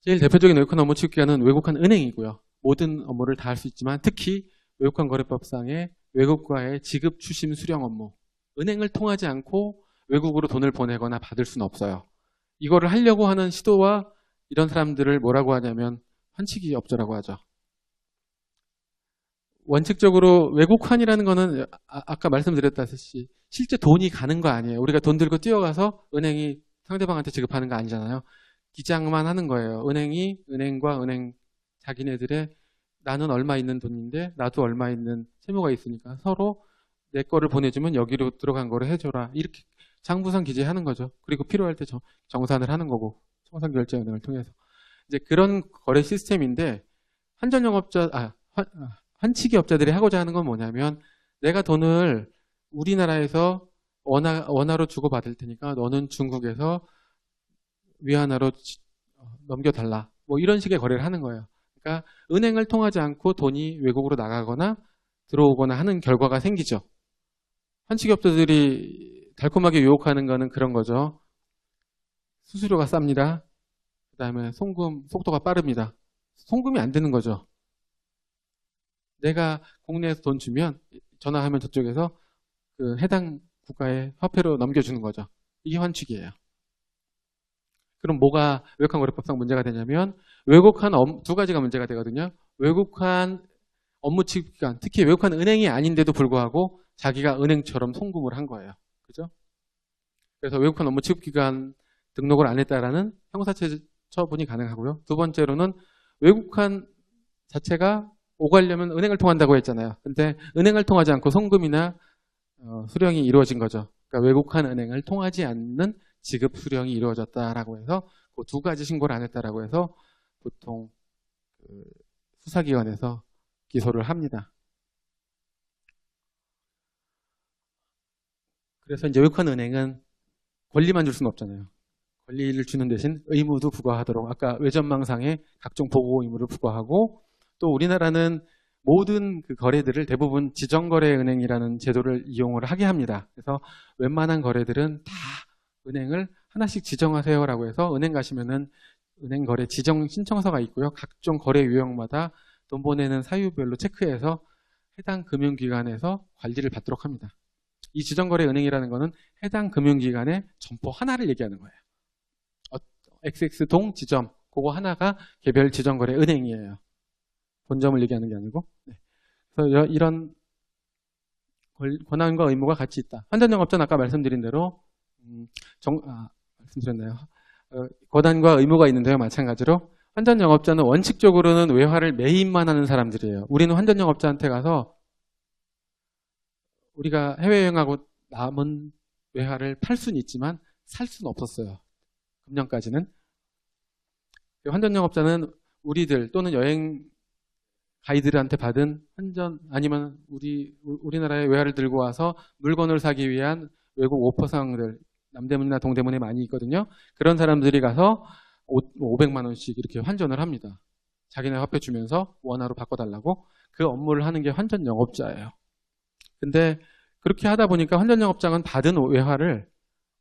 제일 대표적인 외국한 업무 취급기관은 외국한 은행이고요. 모든 업무를 다 할 수 있지만 특히 외국한 거래법상의 외국과의 지급, 추심, 수령 업무. 은행을 통하지 않고 외국으로 돈을 보내거나 받을 수는 없어요. 이거를 하려고 하는 시도와 이런 사람들을 뭐라고 하냐면 환치기 업자라고 하죠. 원칙적으로 외국환이라는 거는 아까 말씀드렸다시피 실제 돈이 가는 거 아니에요. 우리가 돈 들고 뛰어가서 은행이 상대방한테 지급하는 거 아니잖아요. 기장만 하는 거예요. 은행이 은행과 은행 자기네들의 나는 얼마 있는 돈인데 나도 얼마 있는 채무가 있으니까 서로 내 거를 보내주면 여기로 들어간 거를 해줘라. 이렇게 장부상 기재하는 거죠. 그리고 필요할 때 정산을 하는 거고 청산결제은행을 통해서 이제 그런 거래 시스템인데 환치기 업자들이 하고자 하는 건 뭐냐면 내가 돈을 우리나라에서 원화로 주고받을 테니까 너는 중국에서 위안화로 넘겨달라. 뭐 이런 식의 거래를 하는 거예요. 그러니까 은행을 통하지 않고 돈이 외국으로 나가거나 들어오거나 하는 결과가 생기죠. 환치기업자들이 달콤하게 유혹하는 거는 그런 거죠. 수수료가 쌉니다. 그 다음에 송금 속도가 빠릅니다. 송금이 안 되는 거죠. 내가 국내에서 돈 주면 전화하면 저쪽에서 그 해당 국가의 화폐로 넘겨주는 거죠. 이게 환치기예요. 그럼 뭐가 외국환 거래법상 문제가 되냐면 외국환 두 가지가 문제가 되거든요. 외국환 업무 취급기관, 특히 외국환 은행이 아닌데도 불구하고 자기가 은행처럼 송금을 한 거예요. 그죠? 그래서 외국환 업무 취급기관 등록을 안 했다라는 형사처 처분이 가능하고요. 두 번째로는 외국환 자체가 오가려면 은행을 통한다고 했잖아요. 근데 은행을 통하지 않고 송금이나 수령이 이루어진 거죠. 그러니까 외국환 은행을 통하지 않는 지급 수령이 이루어졌다라고 해서 그 두 가지 신고를 안 했다라고 해서 보통 수사기관에서 기소를 합니다. 그래서 이제 외국환 은행은 권리만 줄 수는 없잖아요. 권리를 주는 대신 의무도 부과하도록 아까 외전망상에 각종 보고 의무를 부과하고 또 우리나라는 모든 그 거래들을 대부분 지정거래은행이라는 제도를 이용을 하게 합니다. 그래서 웬만한 거래들은 다 은행을 하나씩 지정하세요라고 해서 은행 가시면은 은행 거래 지정 신청서가 있고요. 각종 거래 유형마다 돈 보내는 사유별로 체크해서 해당 금융기관에서 관리를 받도록 합니다. 이 지정거래은행이라는 거는 해당 금융기관의 점포 하나를 얘기하는 거예요. XX동 지점, 그거 하나가 개별 지정거래 은행이에요. 본점을 얘기하는 게 아니고. 네. 그래서 이런 권한과 의무가 같이 있다. 환전영업자는 아까 말씀드린 대로 말씀드렸나요? 권한과 의무가 있는데요. 마찬가지로 환전영업자는 원칙적으로는 외화를 매입만 하는 사람들이에요. 우리는 환전영업자한테 가서 우리가 해외여행하고 남은 외화를 팔 수는 있지만 살 수는 없었어요. 금년까지는. 환전영업자는 우리들 또는 여행 가이드들한테 받은 환전 아니면 우리나라의 외화를 들고 와서 물건을 사기 위한 외국 오퍼상들 남대문이나 동대문에 많이 있거든요. 그런 사람들이 가서 500만 원씩 이렇게 환전을 합니다. 자기네 화폐 주면서 원화로 바꿔달라고. 그 업무를 하는 게 환전영업자예요. 근데 그렇게 하다 보니까 환전영업장은 받은 외화를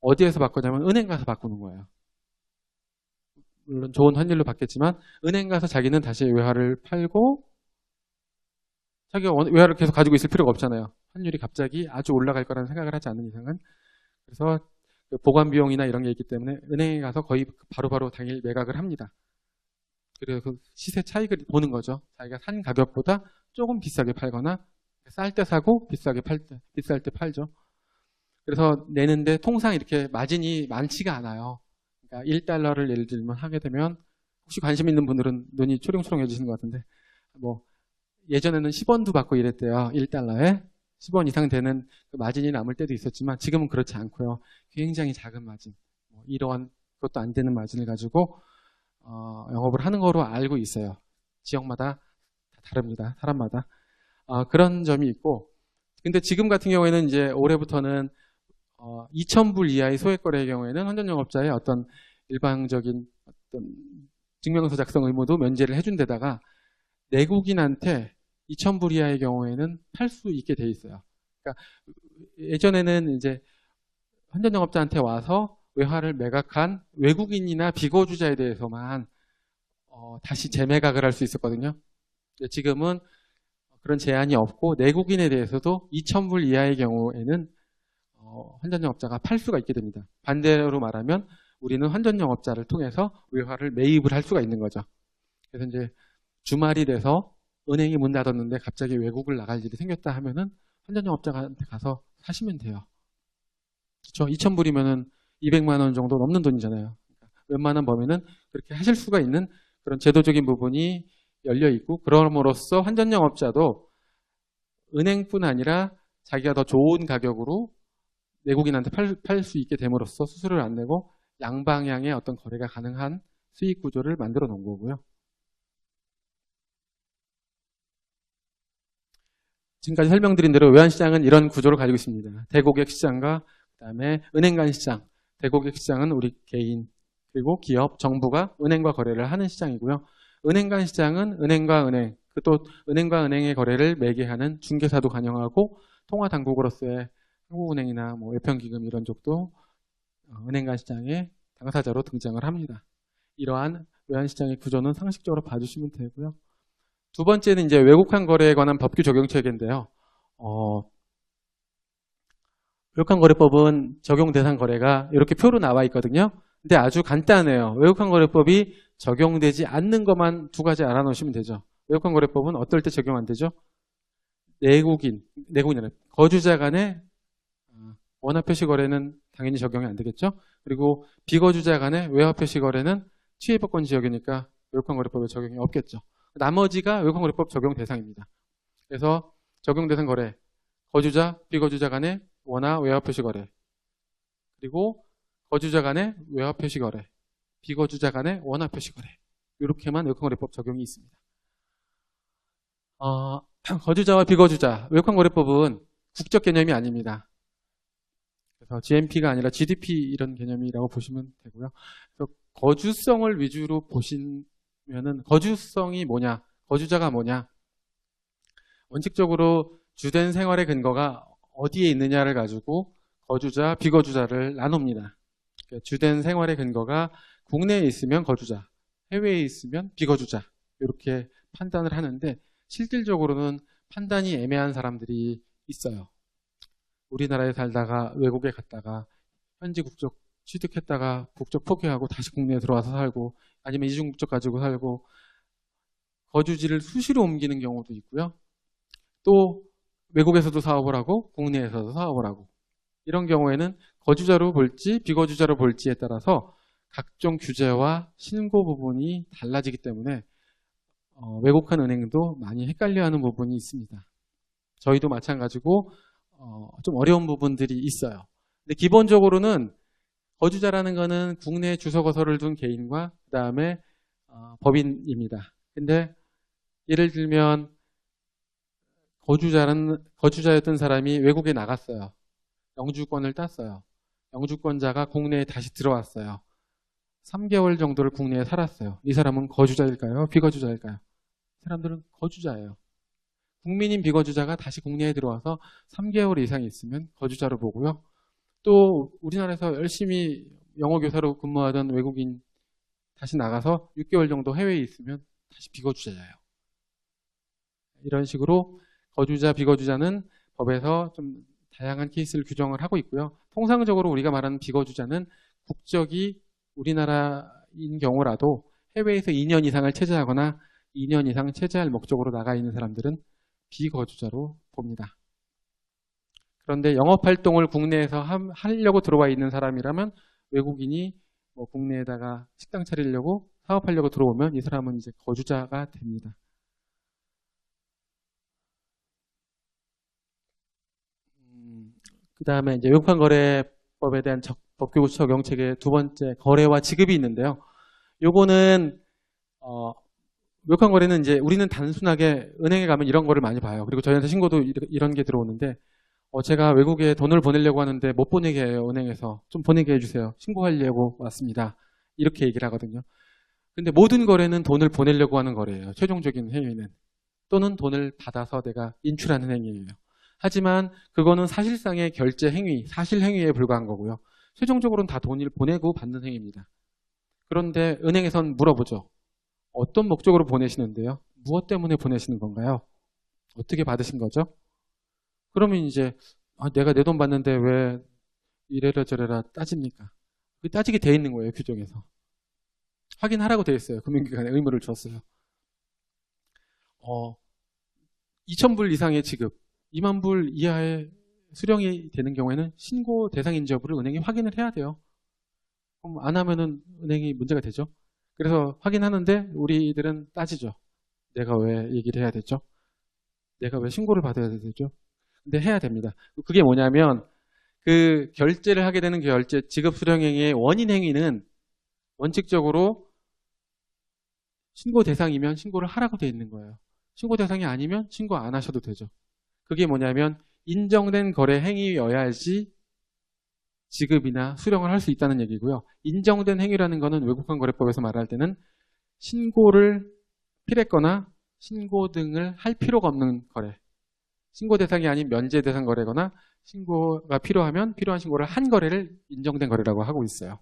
어디에서 바꾸냐면 은행 가서 바꾸는 거예요. 물론 좋은 환율로 받겠지만 은행 가서 자기는 다시 외화를 팔고 자기가 외화를 계속 가지고 있을 필요가 없잖아요. 환율이 갑자기 아주 올라갈 거라는 생각을 하지 않는 이상은. 그래서 보관 비용이나 이런 게 있기 때문에 은행에 가서 거의 바로바로 당일 매각을 합니다. 그래서 그 시세 차익을 보는 거죠. 자기가 산 가격보다 조금 비싸게 팔거나 쌀 때 사고 비쌀 때 팔죠. 그래서 내는데 통상 이렇게 마진이 많지가 않아요. 그러니까 1달러를 예를 들면 하게 되면 혹시 관심 있는 분들은 눈이 초롱초롱해지시는 것 같은데 뭐 예전에는 10원도 받고 이랬대요. 1달러에 10원 이상 되는 그 마진이 남을 때도 있었지만 지금은 그렇지 않고요. 굉장히 작은 마진, 1원 그것도 안 되는 마진을 가지고 영업을 하는 거로 알고 있어요. 지역마다 다 다릅니다. 사람마다. 그런 점이 있고, 근데 지금 같은 경우에는 이제 올해부터는 2,000불 이하의 소액거래의 경우에는 환전영업자의 어떤 일방적인 어떤 증명서 작성 의무도 면제를 해준 데다가 내국인한테 2,000불 이하의 경우에는 팔 수 있게 돼 있어요. 그러니까 예전에는 이제 환전영업자한테 와서 외화를 매각한 외국인이나 비거주자에 대해서만 다시 재매각을 할 수 있었거든요. 근데 지금은 그런 제한이 없고 내국인에 대해서도 2,000불 이하의 경우에는 환전영업자가 팔 수가 있게 됩니다. 반대로 말하면 우리는 환전영업자를 통해서 외화를 매입을 할 수가 있는 거죠. 그래서 이제 주말이 돼서 은행이 문 닫았는데 갑자기 외국을 나갈 일이 생겼다 하면은 환전영업자한테 가서 사시면 돼요. 그렇죠? 2,000불이면은 200만 원 정도 넘는 돈이잖아요. 그러니까 웬만한 범위는 그렇게 하실 수가 있는 그런 제도적인 부분이 열려 있고, 그럼으로써 환전영업자도 은행뿐 아니라 자기가 더 좋은 가격으로 내국인한테 팔 수 있게 됨으로써 수수료를 안 내고 양방향의 어떤 거래가 가능한 수익 구조를 만들어 놓은 거고요. 지금까지 설명드린 대로 외환시장은 이런 구조를 가지고 있습니다. 대고객 시장과 그다음에 은행 간 시장. 대고객 시장은 우리 개인, 그리고 기업, 정부가 은행과 거래를 하는 시장이고요. 은행 간 시장은 은행과 은행, 또 은행과 은행의 거래를 매개하는 중개사도 관여하고 통화 당국으로서의 한국은행이나 뭐 외평기금 이런 쪽도 은행 간 시장의 당사자로 등장을 합니다. 이러한 외환시장의 구조는 상식적으로 봐주시면 되고요. 두 번째는 이제 외국환 거래에 관한 법규 적용 체계인데요. 외국환 거래법은 적용 대상 거래가 이렇게 표로 나와 있거든요. 근데 아주 간단해요. 외국환 거래법이 적용되지 않는 것만 두 가지 알아놓으시면 되죠. 외국환 거래법은 어떨 때 적용 안 되죠? 내국인이라 거주자 간의 원화 표시 거래는 당연히 적용이 안 되겠죠. 그리고 비거주자 간의 외화 표시 거래는 취해법권 지역이니까 외국환 거래법에 적용이 없겠죠. 나머지가 외국환 거래법 적용 대상입니다. 그래서 적용 대상 거래, 거주자, 비거주자 간의 원화 외화 표시 거래, 그리고 거주자 간의 외화 표시 거래, 비거주자 간의 원화 표시 거래, 이렇게만 외국환 거래법 적용이 있습니다. 거주자와 비거주자, 외국환 거래법은 국적 개념이 아닙니다. 그래서 GNP가 아니라 GDP 이런 개념이라고 보시면 되고요. 그래서 거주성을 위주로 보시면은 거주성이 뭐냐, 거주자가 뭐냐, 원칙적으로 주된 생활의 근거가 어디에 있느냐를 가지고 거주자, 비거주자를 나눕니다. 그러니까 주된 생활의 근거가 국내에 있으면 거주자, 해외에 있으면 비거주자 이렇게 판단을 하는데 실질적으로는 판단이 애매한 사람들이 있어요. 우리나라에 살다가 외국에 갔다가 현지 국적 취득했다가 국적 포기하고 다시 국내에 들어와서 살고 아니면 이중국적 가지고 살고 거주지를 수시로 옮기는 경우도 있고요. 또 외국에서도 사업을 하고 국내에서도 사업을 하고 이런 경우에는 거주자로 볼지 비거주자로 볼지에 따라서 각종 규제와 신고 부분이 달라지기 때문에 외국한 은행도 많이 헷갈려하는 부분이 있습니다. 저희도 마찬가지고 좀 어려운 부분들이 있어요. 근데 기본적으로는 거주자라는 거는 국내에 주소거서를 둔 개인과 그 다음에 법인입니다. 근데 예를 들면 거주자였던 사람이 외국에 나갔어요. 영주권을 땄어요. 영주권자가 국내에 다시 들어왔어요. 3개월 정도를 국내에 살았어요. 이 사람은 거주자일까요? 비거주자일까요? 사람들은 거주자예요. 국민인 비거주자가 다시 국내에 들어와서 3개월 이상 있으면 거주자로 보고요. 또 우리나라에서 열심히 영어교사로 근무하던 외국인 다시 나가서 6개월 정도 해외에 있으면 다시 비거주자예요. 이런 식으로 거주자, 비거주자는 법에서 좀 다양한 케이스를 규정을 하고 있고요. 통상적으로 우리가 말하는 비거주자는 국적이 우리나라인 경우라도 해외에서 2년 이상을 체제하거나 2년 이상 체제할 목적으로 나가 있는 사람들은 비거주자로 봅니다. 그런데 영업활동을 국내에서 하려고 들어와 있는 사람이라면 외국인이 뭐 국내에다가 식당 차리려고 사업하려고 들어오면 이 사람은 이제 거주자가 됩니다. 그 다음에 이제 외국환 거래법에 대한 법규 적용 체계 두 번째 거래와 지급이 있는데요. 요거는 외국환 거래는 이제 우리는 단순하게 은행에 가면 이런 거를 많이 봐요. 그리고 저희한테 신고도 이런 게 들어오는데 제가 외국에 돈을 보내려고 하는데 못 보내게 해요. 은행에서 좀 보내게 해주세요. 신고하려고 왔습니다. 이렇게 얘기를 하거든요. 근데 모든 거래는 돈을 보내려고 하는 거래예요. 최종적인 행위는. 또는 돈을 받아서 내가 인출하는 행위예요. 하지만 그거는 사실상의 결제 행위, 사실 행위에 불과한 거고요. 최종적으로는 다 돈을 보내고 받는 행위입니다. 그런데 은행에선 물어보죠. 어떤 목적으로 보내시는데요? 무엇 때문에 보내시는 건가요? 어떻게 받으신 거죠? 그러면 이제 내가 내 돈 받는데 왜 이래라 저래라 따집니까? 그게 따지게 돼 있는 거예요. 규정에서. 확인하라고 돼 있어요. 금융기관에 의무를 줬어요. 2,000불 이상의 지급, 2만 불 이하의 수령이 되는 경우에는 신고 대상인지 여부를 은행이 확인을 해야 돼요. 그럼 안 하면은 은행이 문제가 되죠. 그래서 확인하는데 우리들은 따지죠. 내가 왜 얘기를 해야 되죠? 내가 왜 신고를 받아야 되죠? 근데 해야 됩니다. 그게 뭐냐면 그 결제를 하게 되는 결제, 지급 수령 행위의 원인 행위는 원칙적으로 신고 대상이면 신고를 하라고 돼 있는 거예요. 신고 대상이 아니면 신고 안 하셔도 되죠. 그게 뭐냐면 인정된 거래 행위여야지 지급이나 수령을 할 수 있다는 얘기고요. 인정된 행위라는 거는 외국환 거래법에서 말할 때는 신고를 필했거나 신고 등을 할 필요가 없는 거래. 신고 대상이 아닌 면제 대상 거래거나 신고가 필요하면 필요한 신고를 한 거래를 인정된 거래라고 하고 있어요.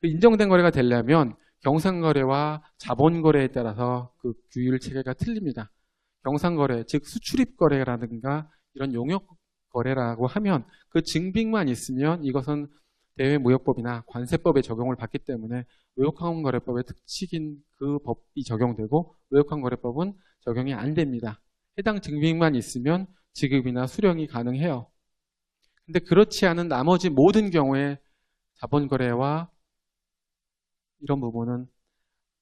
그 인정된 거래가 되려면 경상거래와 자본거래에 따라서 그 규율 체계가 틀립니다. 경상거래, 즉 수출입거래라든가 이런 용역거래라고 하면 그 증빙만 있으면 이것은 대외무역법이나 관세법에 적용을 받기 때문에 외국환거래법의 특칙인 그 법이 적용되고 외국환거래법은 적용이 안 됩니다. 해당 증빙만 있으면 지급이나 수령이 가능해요. 근데 그렇지 않은 나머지 모든 경우에 자본거래와 이런 부분은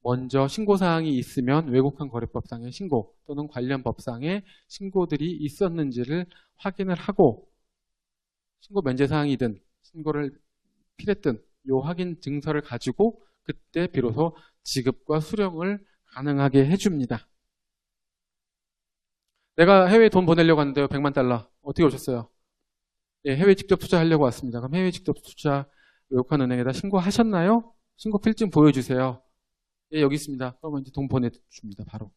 먼저 신고사항이 있으면 외국환거래법상의 신고 또는 관련 법상의 신고들이 있었는지를 확인을 하고 신고 면제사항이든 신고를 필했든 요 확인 증서를 가지고 그때 비로소 지급과 수령을 가능하게 해줍니다. 내가 해외에 돈 보내려고 하는데요. 100만 달러. 어떻게 오셨어요? 예, 해외 직접 투자하려고 왔습니다. 그럼 해외 직접 투자 외국환은행에다 신고하셨나요? 신고 필증 보여주세요. 예, 여기 있습니다. 그러면 이제 돈 보내줍니다. 바로.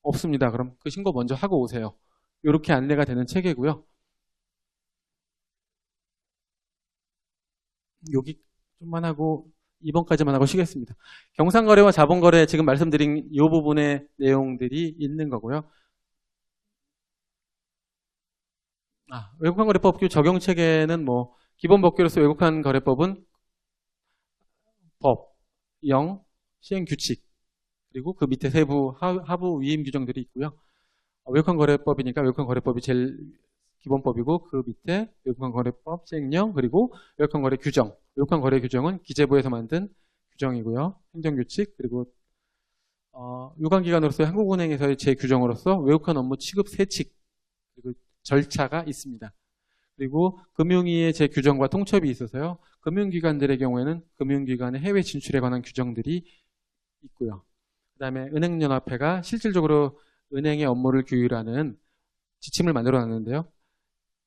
없습니다. 그럼 그 신고 먼저 하고 오세요. 이렇게 안내가 되는 체계고요. 여기 좀만 하고 2번까지만 하고 쉬겠습니다. 경상거래와 자본거래 지금 말씀드린 이 부분의 내용들이 있는 거고요. 외국환거래법 적용 체계는 뭐 기본 법규로서 외국환거래법은 법, 영, 시행규칙 그리고 그 밑에 세부 하부 위임 규정들이 있고요. 외국환거래법이니까 외국환거래법이 제일 기본법이고 그 밑에 외국환거래법 시행령 그리고 외국환거래 규정. 외국환거래 규정은 기재부에서 만든 규정이고요. 행정규칙 그리고 유관기관으로서의 한국은행에서의 제규정으로서 외국환 업무 취급 세칙 그리고 절차가 있습니다. 그리고 금융위의 제규정과 통첩이 있어서요. 금융기관들의 경우에는 금융기관의 해외 진출에 관한 규정들이 있고요. 그 다음에 은행연합회가 실질적으로 은행의 업무를 규율하는 지침을 만들어놨는데요.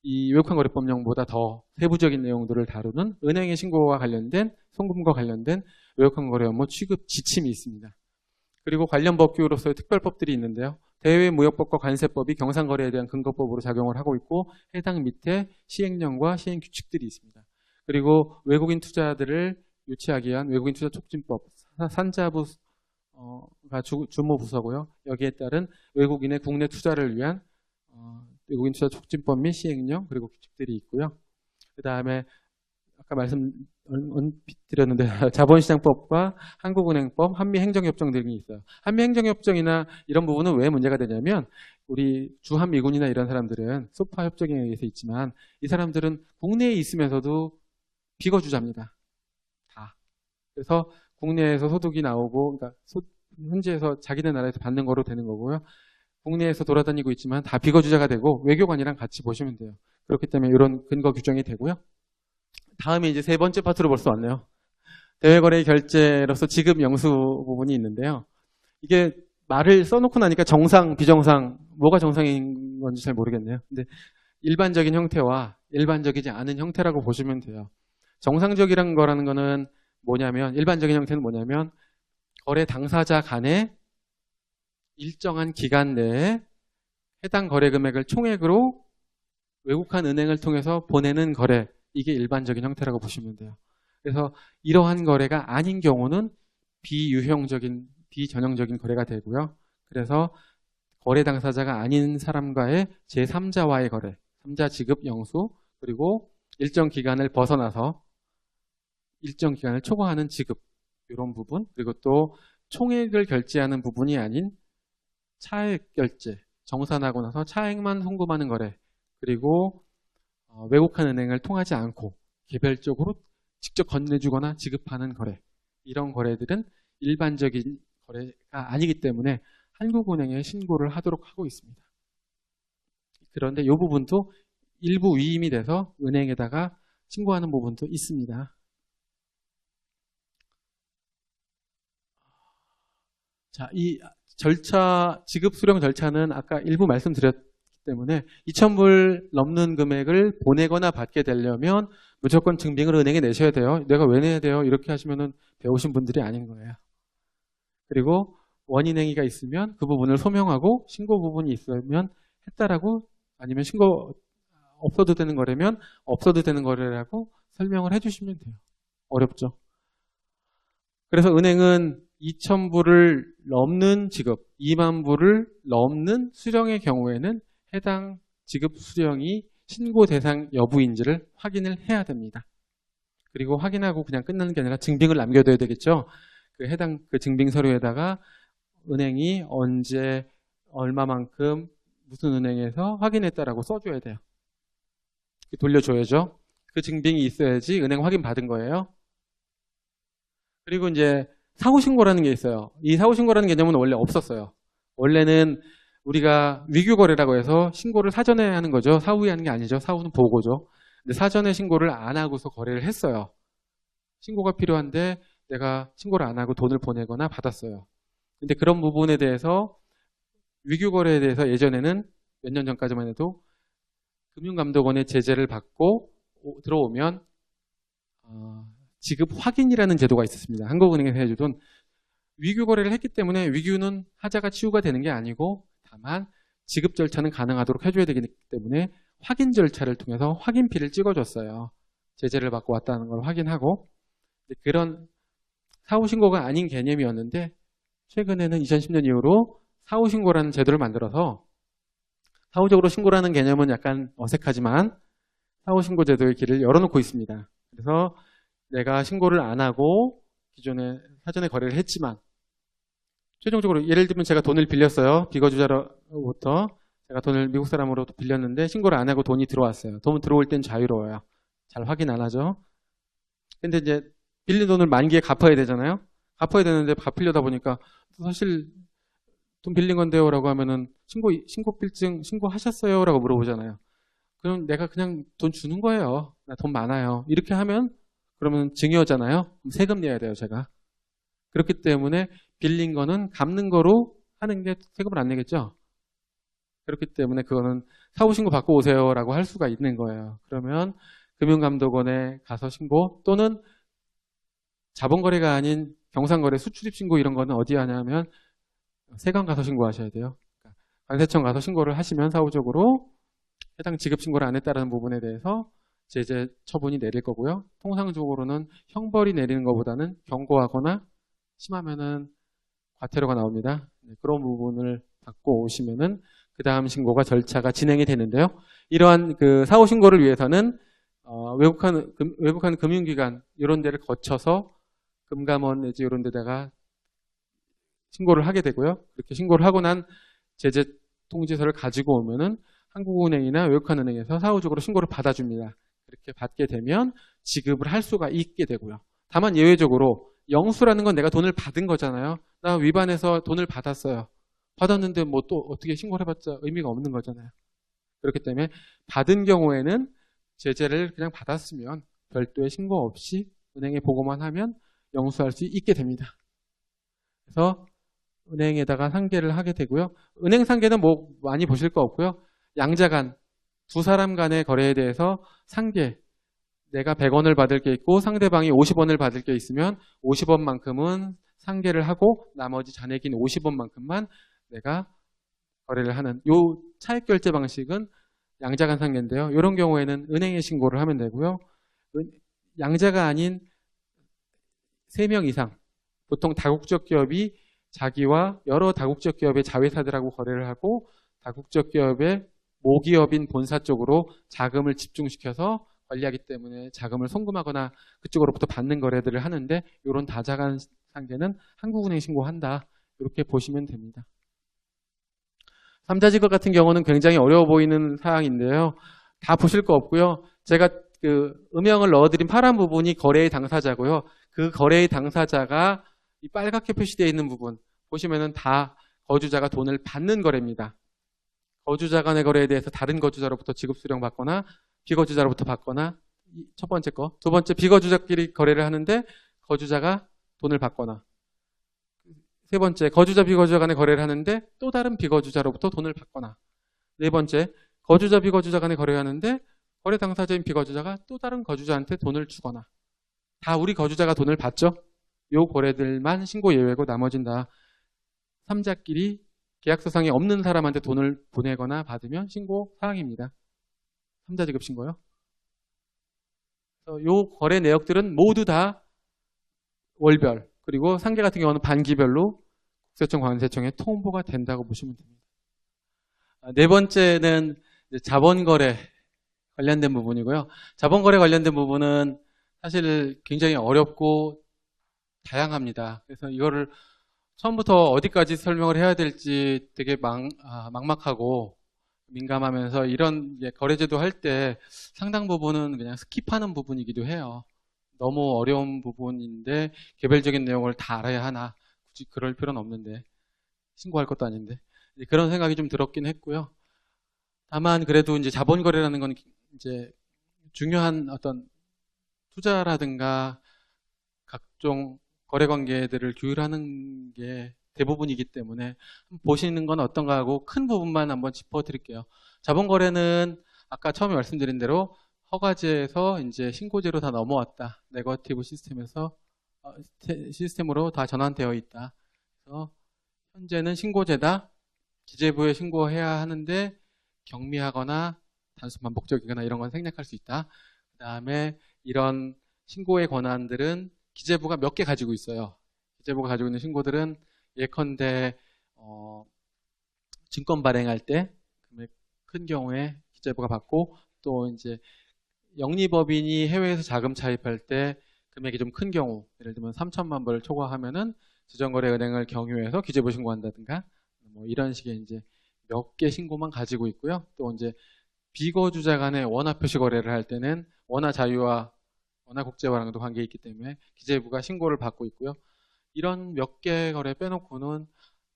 이 외국환거래법령보다 더 세부적인 내용들을 다루는 은행의 신고와 관련된 송금과 관련된 외국환거래 업무 취급 지침이 있습니다. 그리고 관련 법규로서의 특별법들이 있는데요. 대외무역법과 관세법이 경상거래에 대한 근거법으로 작용을 하고 있고 해당 밑에 시행령과 시행규칙들이 있습니다. 그리고 외국인 투자들을 유치하기 위한 외국인 투자 촉진법, 산자부가 주무부서고요. 여기에 따른 외국인의 국내 투자를 위한 외국인 투자 촉진법 및 시행령 그리고 규칙들이 있고요. 그 다음에 아까 드렸는데 자본시장법과 한국은행법, 한미행정협정 등이 있어요. 한미행정협정이나 이런 부분은 왜 문제가 되냐면 우리 주한미군이나 이런 사람들은 소파 협정에 의해서 있지만 이 사람들은 국내에 있으면서도 비거주자입니다. 다. 그래서 국내에서 소득이 나오고 그러니까 현지에서 자기네 나라에서 받는 거로 되는 거고요. 국내에서 돌아다니고 있지만 다 비거주자가 되고 외교관이랑 같이 보시면 돼요. 그렇기 때문에 이런 근거 규정이 되고요. 다음에 이제 세 번째 파트로 벌써 왔네요. 대외거래 결제로서 지급 영수 부분이 있는데요. 이게 말을 써놓고 나니까 정상, 비정상, 뭐가 정상인 건지 잘 모르겠네요. 근데 일반적인 형태와 일반적이지 않은 형태라고 보시면 돼요. 정상적이라는 거라는 거는 뭐냐면 일반적인 형태는 뭐냐면 거래 당사자 간에 일정한 기간 내에 해당 거래 금액을 총액으로 외국한 은행을 통해서 보내는 거래 이게 일반적인 형태라고 보시면 돼요. 그래서 이러한 거래가 아닌 경우는 비유형적인, 비전형적인 거래가 되고요. 그래서 거래 당사자가 아닌 사람과의 제3자와의 거래, 3자 지급 영수, 그리고 일정 기간을 벗어나서 일정 기간을 초과하는 지급 이런 부분, 그리고 또 총액을 결제하는 부분이 아닌 차액 결제, 정산하고 나서 차액만 송금하는 거래, 그리고 외국한 은행을 통하지 않고 개별적으로 직접 건네주거나 지급하는 거래, 이런 거래들은 일반적인 거래가 아니기 때문에 한국은행에 신고를 하도록 하고 있습니다. 그런데 이 부분도 일부 위임이 돼서 은행에다가 신고하는 부분도 있습니다. 자, 이 절차, 지급 수령 절차는 아까 일부 말씀드렸기 때문에 2,000불 넘는 금액을 보내거나 받게 되려면 무조건 증빙을 은행에 내셔야 돼요. 내가 왜 내야 돼요? 이렇게 하시면은 배우신 분들이 아닌 거예요. 그리고 원인행위가 있으면 그 부분을 소명하고 신고 부분이 있으면 했다라고 아니면 신고 없어도 되는 거라면 없어도 되는 거래라고 설명을 해주시면 돼요. 어렵죠. 그래서 은행은 2,000불을 넘는 지급, 2만 불을 넘는 수령의 경우에는 해당 지급 수령이 신고 대상 여부인지를 확인을 해야 됩니다. 그리고 확인하고 그냥 끝나는 게 아니라 증빙을 남겨둬야 되겠죠. 해당 증빙 서류에다가 은행이 언제 얼마만큼 무슨 은행에서 확인했다라고 써줘야 돼요. 돌려줘야죠. 그 증빙이 있어야지 은행 확인 받은 거예요. 그리고 이제 사후신고라는 게 있어요. 이 사후신고라는 개념은 원래 없었어요. 원래는 우리가 위규거래라고 해서 신고를 사전에 하는 거죠. 사후에 하는 게 아니죠. 사후는 보고죠. 근데 사전에 신고를 안 하고서 거래를 했어요. 신고가 필요한데 내가 신고를 안 하고 돈을 보내거나 받았어요. 근데 그런 부분에 대해서 위규거래에 대해서 예전에는 몇 년 전까지만 해도 금융감독원의 제재를 받고 들어오면 지급 확인이라는 제도가 있었습니다. 한국은행에서 해주던 위규거래를 했기 때문에 위규는 하자가 치유가 되는 게 아니고 다만 지급 절차는 가능하도록 해줘야 되기 때문에 확인 절차를 통해서 확인피를 찍어줬어요. 제재를 받고 왔다는 걸 확인하고 그런 사후신고가 아닌 개념이었는데 최근에는 2010년 이후로 사후신고라는 제도를 만들어서 사후적으로 신고라는 개념은 약간 어색하지만 사후신고 제도의 길을 열어놓고 있습니다. 그래서 내가 신고를 안 하고 기존에 사전에 거래를 했지만 최종적으로 예를 들면 제가 돈을 빌렸어요. 비거주자로부터 제가 돈을 미국 사람으로부터 빌렸는데 신고를 안 하고 돈이 들어왔어요. 돈 들어올 땐 자유로워요. 잘 확인 안 하죠. 근데 이제 빌린 돈을 만기에 갚아야 되잖아요. 갚아야 되는데 갚으려다 보니까 사실 돈 빌린 건데요 라고 하면은 신고빌증 신고하셨어요 라고 물어보잖아요. 그럼 내가 그냥 돈 주는 거예요. 나 돈 많아요. 이렇게 하면 그러면 증여잖아요. 세금 내야 돼요, 제가. 그렇기 때문에 빌린 거는 갚는 거로 하는 게 세금을 안 내겠죠. 그렇기 때문에 그거는 사후신고 받고 오세요라고 할 수가 있는 거예요. 그러면 금융감독원에 가서 신고 또는 자본거래가 아닌 경상거래 수출입신고 이런 거는 어디 하냐면 세관 가서 신고하셔야 돼요. 관세청 가서 신고를 하시면 사후적으로 해당 지급신고를 안 했다는 부분에 대해서 제재 처분이 내릴 거고요. 통상적으로는 형벌이 내리는 것보다는 경고하거나 심하면은 과태료가 나옵니다. 그런 부분을 받고 오시면은 그 다음 신고가 절차가 진행이 되는데요. 이러한 그 사후 신고를 위해서는 외국한 금융기관 이런 데를 거쳐서 금감원 내지 이런 데다가 신고를 하게 되고요. 그렇게 신고를 하고 난 제재 통지서를 가지고 오면은 한국은행이나 외국한 은행에서 사후적으로 신고를 받아줍니다. 그렇게 받게 되면 지급을 할 수가 있게 되고요. 다만 예외적으로 영수라는 건 내가 돈을 받은 거잖아요. 나 위반해서 돈을 받았어요. 받았는데 뭐 또 어떻게 신고를 해봤자 의미가 없는 거잖아요. 그렇기 때문에 받은 경우에는 제재를 그냥 받았으면 별도의 신고 없이 은행에 보고만 하면 영수할 수 있게 됩니다. 그래서 은행에다가 상계를 하게 되고요. 은행 상계는 뭐 많이 보실 거 없고요. 양자간 두 사람 간의 거래에 대해서 상계 내가 100원을 받을 게 있고 상대방이 50원을 받을 게 있으면 50원만큼은 상계를 하고 나머지 잔액인 50원만큼만 내가 거래를 하는 요 차액 결제 방식은 양자간 상계인데요. 이런 경우에는 은행에 신고를 하면 되고요. 양자가 아닌 3명 이상 보통 다국적 기업이 자기와 여러 다국적 기업의 자회사들하고 거래를 하고 다국적 기업의 모기업인 본사 쪽으로 자금을 집중시켜서 관리하기 때문에 자금을 송금하거나 그쪽으로부터 받는 거래들을 하는데 이런 다자간 상계는 한국은행 신고한다. 이렇게 보시면 됩니다. 3자 지급 같은 경우는 굉장히 어려워 보이는 사항인데요. 다 보실 거 없고요. 제가 그 음영을 넣어드린 파란 부분이 거래의 당사자고요. 그 거래의 당사자가 이 빨갛게 표시되어 있는 부분 보시면은 다 거주자가 돈을 받는 거래입니다. 거주자 간의 거래에 대해서 다른 거주자로부터 지급 수령 받거나 비거주자로부터 받거나 첫 번째 거. 두 번째 비거주자끼리 거래를 하는데 거주자가 돈을 받거나 세 번째 거주자 비거주자 간의 거래를 하는데 또 다른 비거주자로부터 돈을 받거나 네 번째 거주자 비거주자 간의 거래를 하는데 거래 당사자인 비거주자가 또 다른 거주자한테 돈을 주거나, 다 우리 거주자가 돈을 받죠? 요 거래들만 신고 예외고 나머진 다 3자끼리 계약서상에 없는 사람한테 돈을 보내거나 받으면 신고 사항입니다. 3자 지급 신고요. 요 거래 내역들은 모두 다 월별, 그리고 상계 같은 경우는 반기별로 국세청, 관세청에 통보가 된다고 보시면 됩니다. 네 번째는 자본거래 관련된 부분이고요. 자본거래 관련된 부분은 사실 굉장히 어렵고 다양합니다. 그래서 이거를 처음부터 어디까지 설명을 해야 될지 되게 막막하고 민감하면서 이런 거래제도 할 때 상당 부분은 그냥 스킵하는 부분이기도 해요. 너무 어려운 부분인데 개별적인 내용을 다 알아야 하나, 굳이 그럴 필요는 없는데, 신고할 것도 아닌데, 그런 생각이 좀 들었긴 했고요. 다만 그래도 이제 자본거래라는 건 이제 중요한 어떤 투자라든가 각종 거래 관계들을 규율하는 게 대부분이기 때문에 보시는 건 어떤가 하고 큰 부분만 한번 짚어드릴게요. 자본거래는 아까 처음에 말씀드린 대로 허가제에서 이제 신고제로 다 넘어왔다. 네거티브 시스템으로 다 전환되어 있다. 그래서 현재는 신고제다. 기재부에 신고해야 하는데 경미하거나 단순 반복적이거나 이런 건 생략할 수 있다. 그 다음에 이런 신고의 권한들은 기재부가 몇 개 가지고 있어요. 기재부가 가지고 있는 신고들은 예컨대 증권 발행할 때 금액 큰 경우에 기재부가 받고, 또 이제 영리법인이 해외에서 자금 차입할 때 금액이 좀 큰 경우, 예를 들면 3천만 불을 초과하면은 지정거래은행을 경유해서 기재부 신고한다든가 뭐 이런 식의 이제 몇 개 신고만 가지고 있고요. 또 이제 비거주자 간의 원화 표시 거래를 할 때는 원화 자유와 원화 국제화랑도 관계가 있기 때문에 기재부가 신고를 받고 있고요. 이런 몇 개 거래 빼놓고는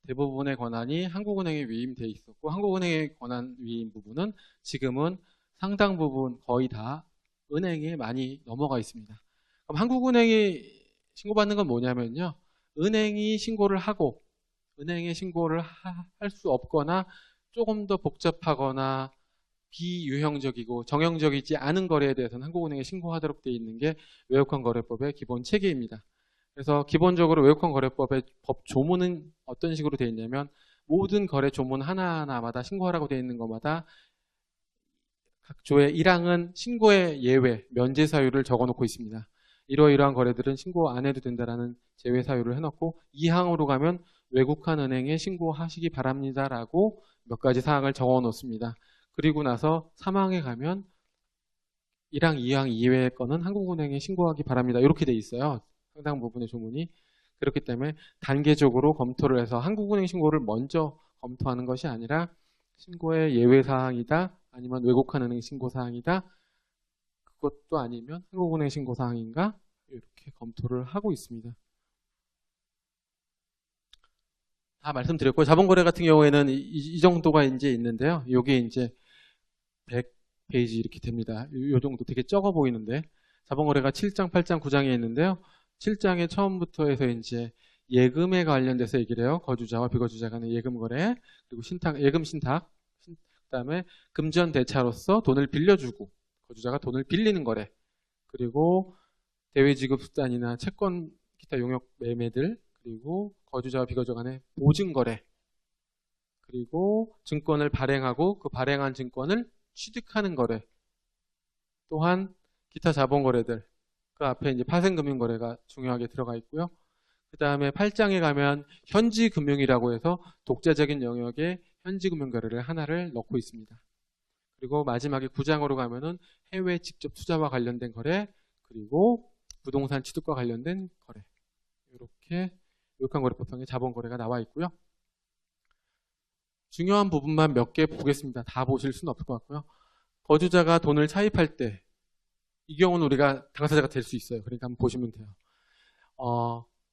대부분의 권한이 한국은행에 위임돼 있었고, 한국은행의 권한 위임 부분은 지금은 상당 부분 거의 다 은행에 많이 넘어가 있습니다. 그럼 한국은행이 신고받는 건 뭐냐면요, 은행이 신고를 하고 은행에 신고를 할 수 없거나 조금 더 복잡하거나 비유형적이고 정형적이지 않은 거래에 대해서는 한국은행에 신고하도록 되어 있는 게 외국환거래법의 기본 체계입니다. 그래서 기본적으로 외국환거래법의 법 조문은 어떤 식으로 되어 있냐면, 모든 거래 조문 하나하나마다 신고하라고 되어 있는 것마다 각 조의 1항은 신고의 예외, 면제 사유를 적어놓고 있습니다. 이러이러한 거래들은 신고 안 해도 된다라는 제외 사유를 해놓고, 2항으로 가면 외국환 은행에 신고하시기 바랍니다라고 몇 가지 사항을 적어 놓습니다. 그리고 나서 3항에 가면 1항, 2항 이외의 거는 한국은행에 신고하기 바랍니다. 이렇게 돼 있어요. 상당 부분의 조문이. 그렇기 때문에 단계적으로 검토를 해서 한국은행 신고를 먼저 검토하는 것이 아니라 신고의 예외 사항이다, 아니면 외국환 은행 신고 사항이다, 그것도 아니면 한국은행 신고 사항인가, 이렇게 검토를 하고 있습니다. 다 말씀드렸고, 자본거래 같은 경우에는 이 정도가 이제 있는데요. 이게 이제 100페이지 이렇게 됩니다. 이 정도 되게 적어 보이는데, 자본거래가 7장, 8장, 9장에 있는데요. 7장에 처음부터 해서 이제 예금에 관련돼서 얘기를 해요. 거주자와 비거주자 간의 예금 거래, 그리고 예금 신탁, 그다음에 금전 대차로서 돈을 빌려주고 거주자가 돈을 빌리는 거래, 그리고 대외 지급 수단이나 채권 기타 용역 매매들, 그리고 거주자와 비거주자 간의 보증 거래, 그리고 증권을 발행하고 그 발행한 증권을 취득하는 거래, 또한 기타 자본 거래들, 그 앞에 이제 파생금융거래가 중요하게 들어가 있고요. 그 다음에 8장에 가면 현지금융이라고 해서 독자적인 영역에 현지금융거래를 하나를 넣고 있습니다. 그리고 마지막에 9장으로 가면은 해외 직접 투자와 관련된 거래, 그리고 부동산 취득과 관련된 거래, 이렇게 외국환거래법상의 자본거래가 나와 있고요. 중요한 부분만 몇 개 보겠습니다. 다 보실 수는 없을 것 같고요. 거주자가 돈을 차입할 때, 이 경우는 우리가 당사자가 될 수 있어요. 그러니까 한번 보시면 돼요.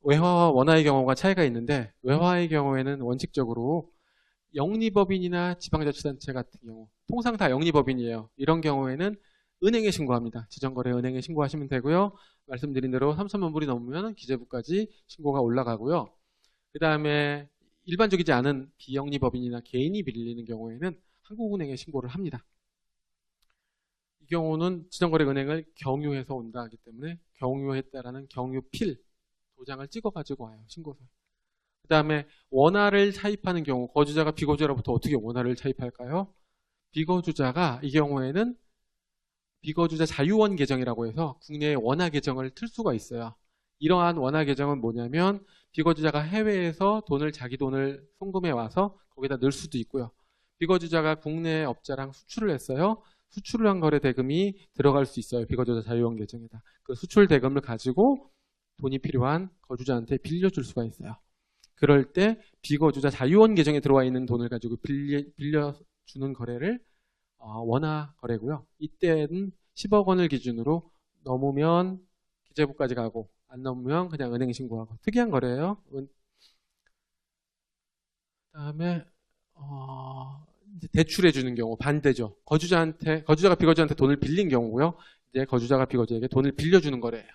외화와 원화의 경우가 차이가 있는데, 외화의 경우에는 원칙적으로 영리법인이나 지방자치단체 같은 경우, 통상 다 영리법인이에요. 이런 경우에는 은행에 신고합니다. 지정거래 은행에 신고하시면 되고요. 말씀드린 대로 3천만 불이 넘으면 기재부까지 신고가 올라가고요. 그 다음에 일반적이지 않은 비영리법인이나 개인이 빌리는 경우에는 한국은행에 신고를 합니다. 경우는 지정거래은행을 경유해서 온다 하기 때문에 경유했다라는 경유필 도장을 찍어가지고 와요. 신고서에. 그 다음에 원화를 차입하는 경우 거주자가 비거주자로부터 어떻게 원화를 차입할까요? 비거주자가 이 경우에는 비거주자 자유원 계정이라고 해서 국내에 원화 계정을 틀 수가 있어요. 이러한 원화 계정은 뭐냐면 비거주자가 해외에서 자기 돈을 송금해 와서 거기다 넣을 수도 있고요. 비거주자가 국내 업자랑 수출을 했어요. 수출을 한 거래 대금이 들어갈 수 있어요. 비거주자 자유원 계정에다. 그 수출 대금을 가지고 돈이 필요한 거주자한테 빌려줄 수가 있어요. 그럴 때 비거주자 자유원 계정에 들어와 있는 돈을 가지고 빌려주는 거래를 원화 거래고요. 이때는 10억 원을 기준으로 넘으면 기재부까지 가고 안 넘으면 그냥 은행 신고하고 특이한 거래예요. 그다음에 이제 대출해 주는 경우 반대죠. 거주자가 비거주자한테 돈을 빌린 경우고요. 이제 거주자가 비거주에게 돈을 빌려주는 거래예요.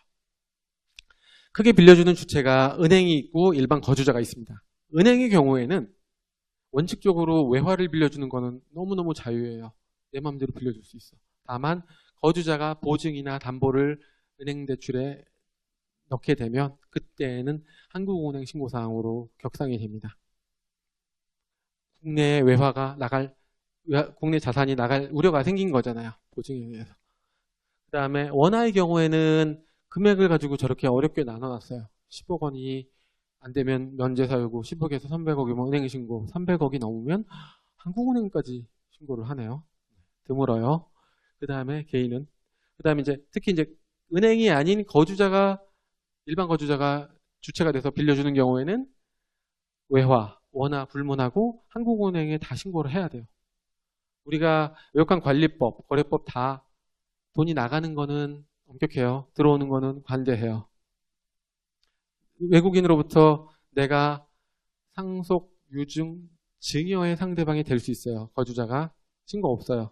크게 빌려주는 주체가 은행이 있고 일반 거주자가 있습니다. 은행의 경우에는 원칙적으로 외화를 빌려주는 거는 너무너무 자유예요. 내 마음대로 빌려줄 수 있어. 다만 거주자가 보증이나 담보를 은행 대출에 넣게 되면 그때는 한국은행 신고사항으로 격상이 됩니다. 국내 외화가 국내 자산이 나갈 우려가 생긴 거잖아요. 보증에 의해서. 그 다음에 원화의 경우에는 금액을 가지고 저렇게 어렵게 나눠놨어요. 10억 원이 안 되면 면제사유고 10억에서 300억이면 은행 신고, 300억이 넘으면 한국은행까지 신고를 하네요. 드물어요. 그 다음에 개인은. 그 다음에 특히 은행이 아닌 일반 거주자가 주체가 돼서 빌려주는 경우에는 외화, 원화 불문하고 한국은행에 다 신고를 해야 돼요. 우리가 외국환관리법, 거래법 다 돈이 나가는 거는 엄격해요. 들어오는 거는 관대해요. 외국인으로부터 내가 상속, 유증, 증여의 상대방이 될 수 있어요. 거주자가 신고 없어요.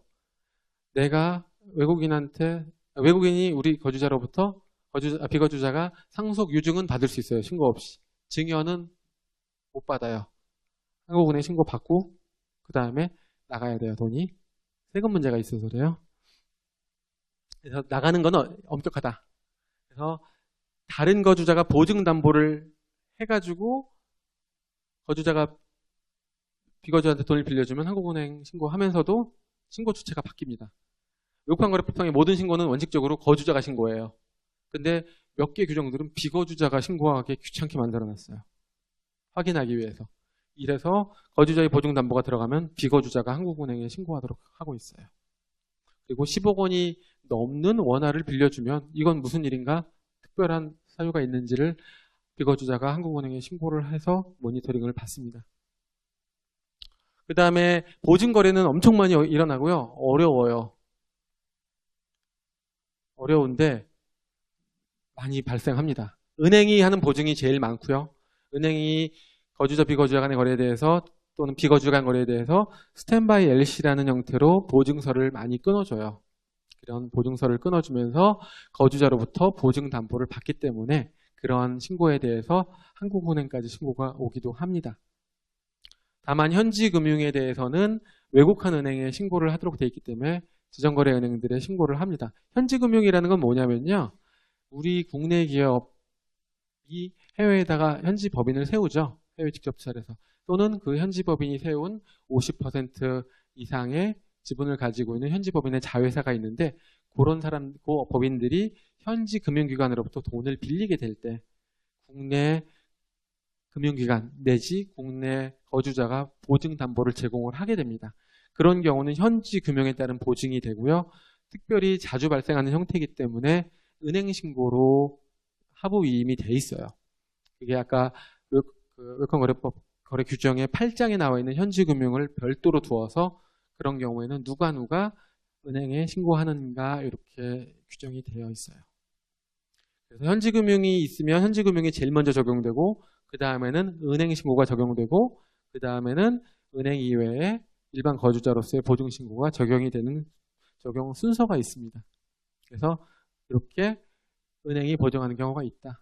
내가 외국인이 우리 거주자로부터 비거주자가 상속, 유증은 받을 수 있어요. 신고 없이. 증여는 못 받아요. 한국은행 신고 받고 그 다음에 나가야 돼요. 돈이. 세금 문제가 있어서 그래요. 그래서 나가는 건 엄격하다. 그래서 다른 거주자가 보증담보를 해가지고 거주자가 비거주자한테 돈을 빌려주면 한국은행 신고하면서도 신고 주체가 바뀝니다. 외국환거래법상의 모든 신고는 원칙적으로 거주자가 신고해요. 근데 몇 개 규정들은 비거주자가 신고하기 귀찮게 만들어놨어요. 확인하기 위해서. 이래서 거주자의 보증담보가 들어가면 비거주자가 한국은행에 신고하도록 하고 있어요. 그리고 10억 원이 넘는 원화를 빌려주면 이건 무슨 일인가? 특별한 사유가 있는지를 비거주자가 한국은행에 신고를 해서 모니터링을 받습니다. 그 다음에 보증거래는 엄청 많이 일어나고요. 어려워요. 어려운데 많이 발생합니다. 은행이 하는 보증이 제일 많고요. 은행이 거주자, 비거주자 간의 거래에 대해서 또는 비거주자 간 거래에 대해서 스탠바이 LC라는 형태로 보증서를 많이 끊어줘요. 이런 보증서를 끊어주면서 거주자로부터 보증담보를 받기 때문에 그런 신고에 대해서 한국은행까지 신고가 오기도 합니다. 다만 현지금융에 대해서는 외국한 은행에 신고를 하도록 되어 있기 때문에 지정거래 은행들의 신고를 합니다. 현지금융이라는 건 뭐냐면요. 우리 국내 기업이 해외에다가 현지 법인을 세우죠. 해외 직접 차려서. 또는 그 현지 법인이 세운 50% 이상의 지분을 가지고 있는 현지 법인의 자회사가 있는데 그런 그 법인들이 현지 금융기관으로부터 돈을 빌리게 될 때 국내 금융기관 내지 국내 거주자가 보증담보를 제공을 하게 됩니다. 그런 경우는 현지 금융에 따른 보증이 되고요. 특별히 자주 발생하는 형태이기 때문에 은행신고로 하부위임이 돼 있어요. 그게 아까 외국환거래법 거래 규정의 8장에 나와 있는 현지금융을 별도로 두어서 그런 경우에는 누가 은행에 신고하는가 이렇게 규정이 되어 있어요. 그래서 현지금융이 있으면 현지금융이 제일 먼저 적용되고 그 다음에는 은행신고가 적용되고 그 다음에는 은행 이외에 일반 거주자로서의 보증신고가 적용이 되는 적용 순서가 있습니다. 그래서 이렇게 은행이 보증하는 경우가 있다.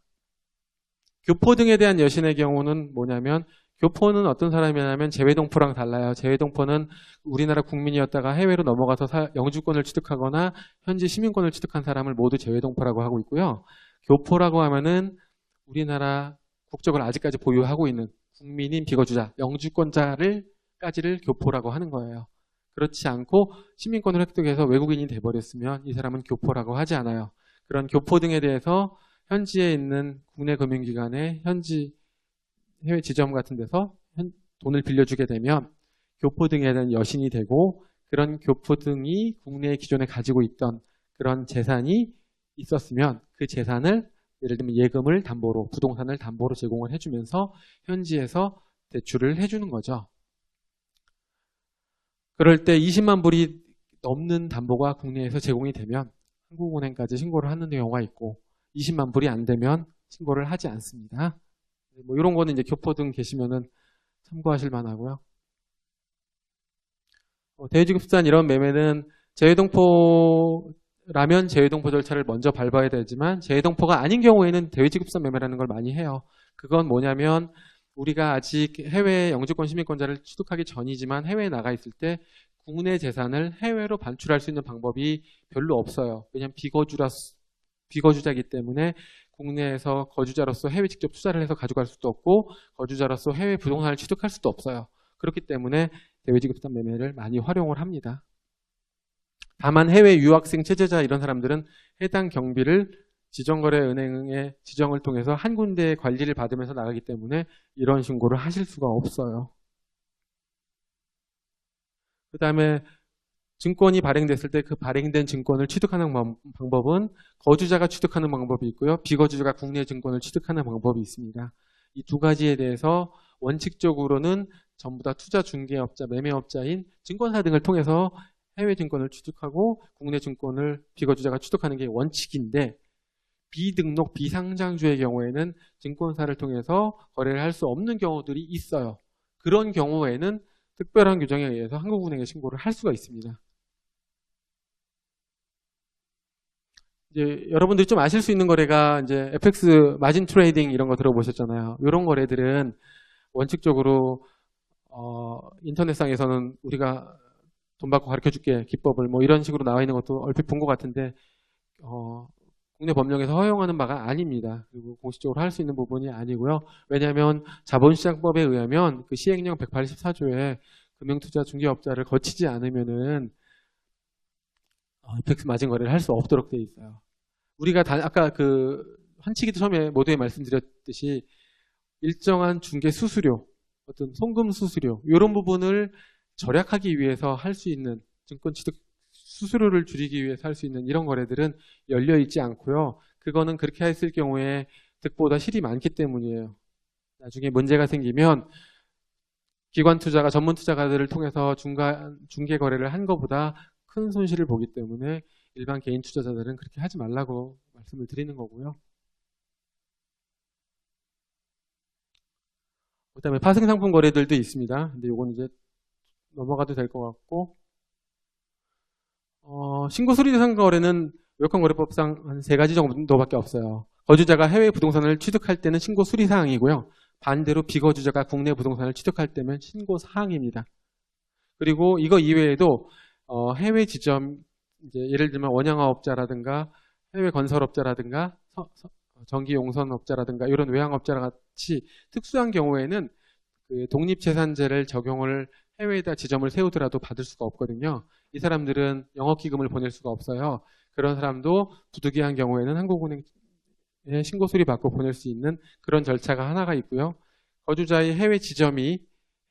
교포 등에 대한 여신의 경우는 뭐냐면 교포는 어떤 사람이냐면 재외동포랑 달라요. 재외동포는 우리나라 국민이었다가 해외로 넘어가서 영주권을 취득하거나 현지 시민권을 취득한 사람을 모두 재외동포라고 하고 있고요. 교포라고 하면은 우리나라 국적을 아직까지 보유하고 있는 국민인 비거주자, 영주권자를까지를 교포라고 하는 거예요. 그렇지 않고 시민권을 획득해서 외국인이 돼버렸으면 이 사람은 교포라고 하지 않아요. 그런 교포 등에 대해서 현지에 있는 국내 금융기관의 현지 해외 지점 같은 데서 돈을 빌려주게 되면 교포 등에 대한 여신이 되고 그런 교포 등이 국내에 기존에 가지고 있던 그런 재산이 있었으면 그 재산을 예를 들면 예금을 담보로 부동산을 담보로 제공을 해주면서 현지에서 대출을 해주는 거죠. 그럴 때 20만 불이 넘는 담보가 국내에서 제공이 되면 한국은행까지 신고를 하는 경우가 있고 20만 불이 안 되면 신고를 하지 않습니다. 뭐 이런 거는 이제 교포 등 계시면은 참고하실 만하고요. 대외지급수단 이런 매매는 재외동포라면 재외동포 절차를 먼저 밟아야 되지만 재외동포가 아닌 경우에는 대외지급수단 매매라는 걸 많이 해요. 그건 뭐냐면 우리가 아직 해외 영주권 시민권자를 취득하기 전이지만 해외에 나가 있을 때 국내 재산을 해외로 반출할 수 있는 방법이 별로 없어요. 왜냐하면 비거주자이기 때문에 국내에서 거주자로서 해외 직접 투자를 해서 가져갈 수도 없고 거주자로서 해외 부동산을 취득할 수도 없어요. 그렇기 때문에 대외지급수단 매매를 많이 활용을 합니다. 다만 해외 유학생 체제자 이런 사람들은 해당 경비를 지정거래은행의 지정을 통해서 한 군데의 관리를 받으면서 나가기 때문에 이런 신고를 하실 수가 없어요. 그 다음에 증권이 발행됐을 때 그 발행된 증권을 취득하는 방법은 거주자가 취득하는 방법이 있고요. 비거주자가 국내 증권을 취득하는 방법이 있습니다. 이 두 가지에 대해서 원칙적으로는 전부 다 투자 중개업자, 매매업자인 증권사 등을 통해서 해외 증권을 취득하고 국내 증권을 비거주자가 취득하는 게 원칙인데 비등록, 비상장주의 경우에는 증권사를 통해서 거래를 할 수 없는 경우들이 있어요. 그런 경우에는 특별한 규정에 의해서 한국은행에 신고를 할 수가 있습니다. 이제 여러분들이 좀 아실 수 있는 거래가 이제 FX 마진 트레이딩 이런 거 들어보셨잖아요. 이런 거래들은 원칙적으로 인터넷상에서는 우리가 돈 받고 가르쳐줄게 기법을 뭐 이런 식으로 나와 있는 것도 얼핏 본 것 같은데 국내 법령에서 허용하는 바가 아닙니다. 그리고 공식적으로 할 수 있는 부분이 아니고요. 왜냐하면 자본시장법에 의하면 그 시행령 184조에 금융투자 중개업자를 거치지 않으면은 FX 마진 거래를 할 수 없도록 되어 있어요. 우리가 아까 그 환치기도 처음에 모두에 말씀드렸듯이 일정한 중개 수수료, 어떤 송금 수수료 이런 부분을 절약하기 위해서 할 수 있는 증권 취득 수수료를 줄이기 위해서 할 수 있는 이런 거래들은 열려 있지 않고요. 그거는 그렇게 했을 경우에 득보다 실이 많기 때문이에요. 나중에 문제가 생기면 기관 투자가 전문 투자가들을 통해서 중개 거래를 한 것보다 큰 손실을 보기 때문에 일반 개인 투자자들은 그렇게 하지 말라고 말씀을 드리는 거고요. 그다음에 파생상품 거래들도 있습니다. 근데 이건 이제 넘어가도 될 것 같고 신고수리대상 거래는 외국거래법상 한 3가지 정도밖에 없어요. 거주자가 해외 부동산을 취득할 때는 신고수리사항이고요. 반대로 비거주자가 국내 부동산을 취득할 때면 신고사항입니다. 그리고 이거 이외에도 해외 지점, 이제 예를 들면 원양화업자라든가 해외 건설업자라든가 전기용선업자라든가 이런 외항업자 같이 특수한 경우에는 그 독립재산제를 적용을 해외에다 지점을 세우더라도 받을 수가 없거든요. 이 사람들은 영업기금을 보낼 수가 없어요. 그런 사람도 부득이한 경우에는 한국은행에 신고수리 받고 보낼 수 있는 그런 절차가 하나가 있고요. 거주자의 해외 지점이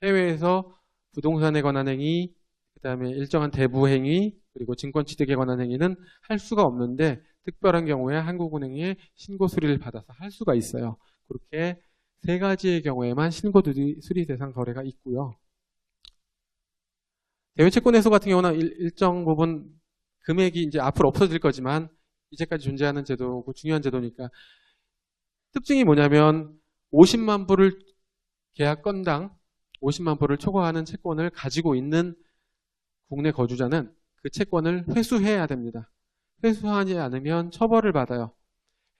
해외에서 부동산에 관한 행위, 그 다음에 일정한 대부 행위, 그리고 증권 취득에 관한 행위는 할 수가 없는데 특별한 경우에 한국은행에 신고수리를 받아서 할 수가 있어요. 그렇게 3가지의 경우에만 신고수리 대상 거래가 있고요. 대외채권 회수 같은 경우는 일정 부분 금액이 이제 앞으로 없어질 거지만 이제까지 존재하는 제도고 중요한 제도니까 특징이 뭐냐면 50만 불을 계약 건당 50만 불을 초과하는 채권을 가지고 있는 국내 거주자는 그 채권을 회수해야 됩니다. 회수하지 않으면 처벌을 받아요.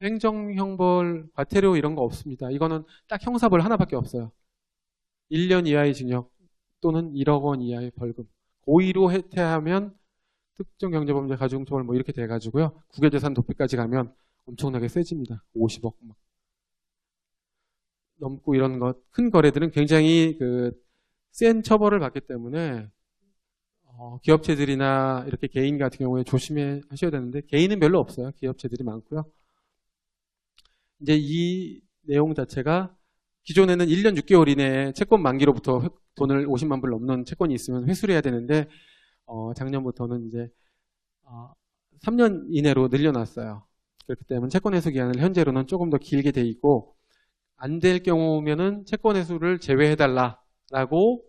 행정형벌, 과태료 이런 거 없습니다. 이거는 딱 형사벌 하나밖에 없어요. 1년 이하의 징역 또는 1억 원 이하의 벌금. 고의로 해태하면 특정 경제범죄 가중처벌 뭐 이렇게 돼가지고요. 국외재산 도피까지 가면 엄청나게 세집니다. 50억 막 넘고 이런 것. 큰 거래들은 굉장히 센 처벌을 받기 때문에 기업체들이나 이렇게 개인 같은 경우에 조심하셔야 되는데 개인은 별로 없어요. 기업체들이 많고요. 이제 이 내용 자체가 기존에는 1년 6개월 이내에 채권 만기로부터 돈을 50만 불 넘는 채권이 있으면 회수를 해야 되는데 작년부터는 이제 3년 이내로 늘려놨어요. 그렇기 때문에 채권 회수 기한을 현재로는 조금 더 길게 돼 있고 안 될 경우면은 채권 회수를 제외해달라라고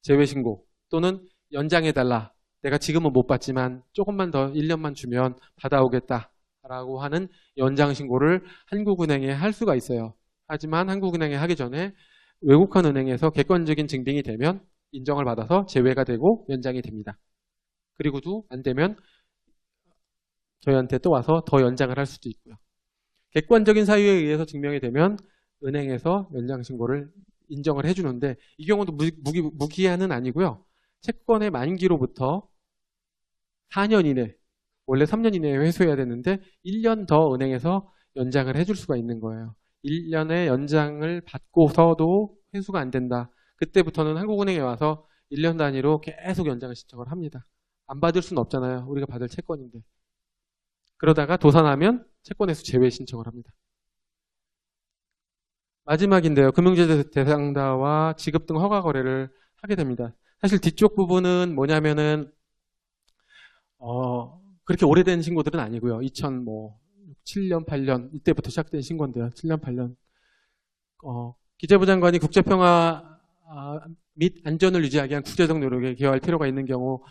제외 신고 또는 연장해달라. 내가 지금은 못 받지만 조금만 더 1년만 주면 받아오겠다라고 하는 연장 신고를 한국은행에 할 수가 있어요. 하지만 한국은행에 하기 전에 외국한 은행에서 객관적인 증빙이 되면 인정을 받아서 제외가 되고 연장이 됩니다. 그리고도 안 되면 저희한테 또 와서 더 연장을 할 수도 있고요. 객관적인 사유에 의해서 증명이 되면 은행에서 연장 신고를 인정을 해주는데 이 경우도 무기한은 아니고요. 채권의 만기로부터 4년 이내, 원래 3년 이내에 회수해야 되는데 1년 더 은행에서 연장을 해줄 수가 있는 거예요. 1년의 연장을 받고서도 회수가 안 된다. 그때부터는 한국은행에 와서 1년 단위로 계속 연장을 신청을 합니다. 안 받을 수는 없잖아요. 우리가 받을 채권인데. 그러다가 도산하면 채권에서 제외 신청을 합니다. 마지막인데요. 금융제재 대상자와 지급 등 허가 거래를 하게 됩니다. 사실 뒤쪽 부분은 뭐냐면은 그렇게 오래된 신고들은 아니고요. 2007년, 8년 이때부터 시작된 신고인데요. 7년, 8년. 기재부 장관이 국제평화 및 안전을 유지하기 위한 국제적 노력에 기여할 필요가 있는 경우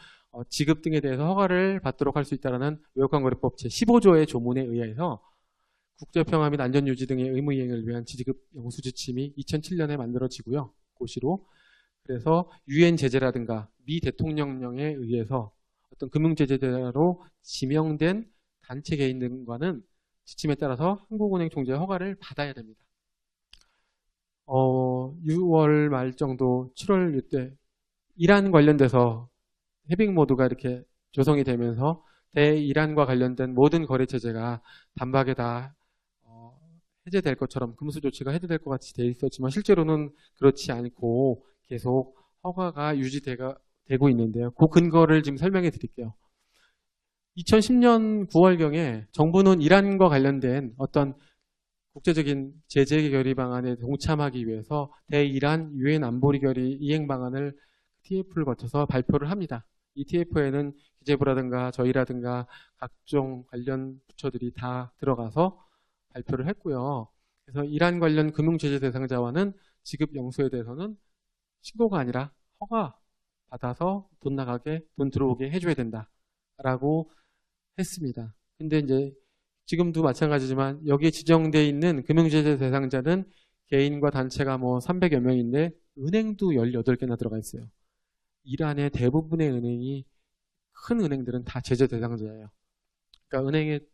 지급 등에 대해서 허가를 받도록 할 수 있다는 외국환거래법 제15조의 조문에 의해서 국제평화 및 안전유지 등의 의무이행을 위한 지급 영수지침이 2007년에 만들어지고요. 고시로. 그래서 유엔 제재라든가 미 대통령령에 의해서 어떤 금융제재자로 지명된 단체 개인 등과는 지침에 따라서 한국은행 총재 허가를 받아야 됩니다. 6월 말 정도 7월 이때 이란 관련돼서 해빙 모드가 이렇게 조성이 되면서 대이란과 관련된 모든 거래 체제가 단박에 다 해제될 것처럼 금수 조치가 해제될 것 같이 돼 있었지만 실제로는 그렇지 않고 계속 허가가 유지되고 있는데요. 그 근거를 지금 설명해 드릴게요. 2010년 9월경에 정부는 이란과 관련된 어떤 국제적인 제재 결의 방안에 동참하기 위해서 대이란 유엔 안보리 결의 이행 방안을 TF를 거쳐서 발표를 합니다. 이 TF에는 기재부라든가 저희라든가 각종 관련 부처들이 다 들어가서 발표를 했고요. 그래서 이란 관련 금융제재 대상자와는 지급 영수에 대해서는 신고가 아니라 허가 받아서 돈 들어오게 해줘야 된다라고 했습니다. 근데 이제 지금도 마찬가지지만 여기에 지정되어 있는 금융제재 대상자는 개인과 단체가 300여 명인데 은행도 18개나 들어가 있어요. 이란의 대부분의 은행이 큰 은행들은 다 제재 대상자예요. 그러니까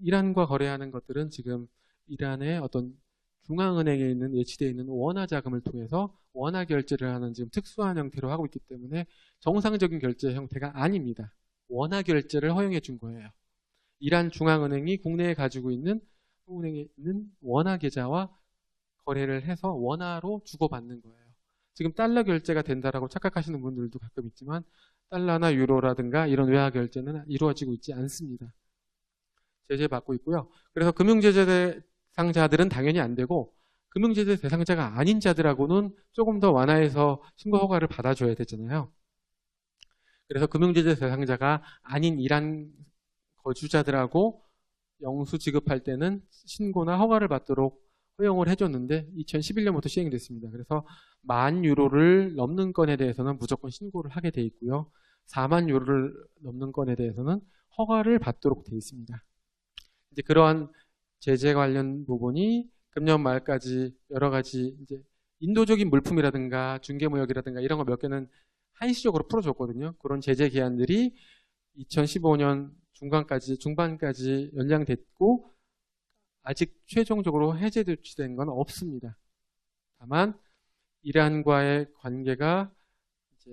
이란과 거래하는 것들은 지금 이란의 어떤 중앙은행에 있는 예치되어 있는 원화 자금을 통해서 원화 결제를 하는 지금 특수한 형태로 하고 있기 때문에 정상적인 결제 형태가 아닙니다. 원화 결제를 허용해 준 거예요. 이란 중앙은행이 국내에 가지고 있는 한국은행에 있는 원화 계좌와 거래를 해서 원화로 주고받는 거예요. 지금 달러 결제가 된다라고 착각하시는 분들도 가끔 있지만 달러나 유로라든가 이런 외화 결제는 이루어지고 있지 않습니다. 제재받고 있고요. 그래서 금융제재 대상자들은 당연히 안 되고 금융제재 대상자가 아닌 자들하고는 조금 더 완화해서 신고 허가를 받아줘야 되잖아요. 그래서 금융제재 대상자가 아닌 이란 거주자들하고 영수 지급할 때는 신고나 허가를 받도록 허용을 해줬는데 2011년부터 시행이 됐습니다. 그래서 10,000유로를 넘는 건에 대해서는 무조건 신고를 하게 돼 있고요. 40,000유로를 넘는 건에 대해서는 허가를 받도록 돼 있습니다. 이제 그러한 제재 관련 부분이 금년 말까지 여러 가지 이제 인도적인 물품이라든가 중개무역이라든가 이런 거 몇 개는 한시적으로 풀어줬거든요. 그런 제재 기한들이 2015년 중반까지 연장됐고 아직 최종적으로 해제된 건 없습니다. 다만 이란과의 관계가 이제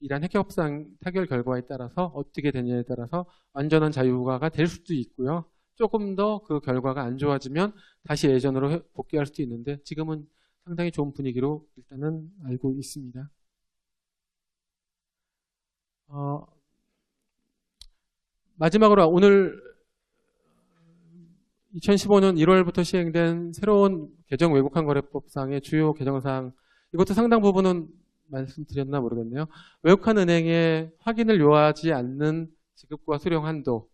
이란 핵 협상 타결 결과에 따라서 어떻게 되냐에 따라서 완전한 자유화가 될 수도 있고요. 조금 더 그 결과가 안 좋아지면 다시 예전으로 복귀할 수도 있는데 지금은 상당히 좋은 분위기로 일단은 알고 있습니다. 마지막으로 오늘 2015년 1월부터 시행된 새로운 개정 외국환거래법상의 주요 개정사항, 이것도 상당 부분은 말씀드렸나 모르겠네요. 외국환 은행에 확인을 요하지 않는 지급과 수령 한도,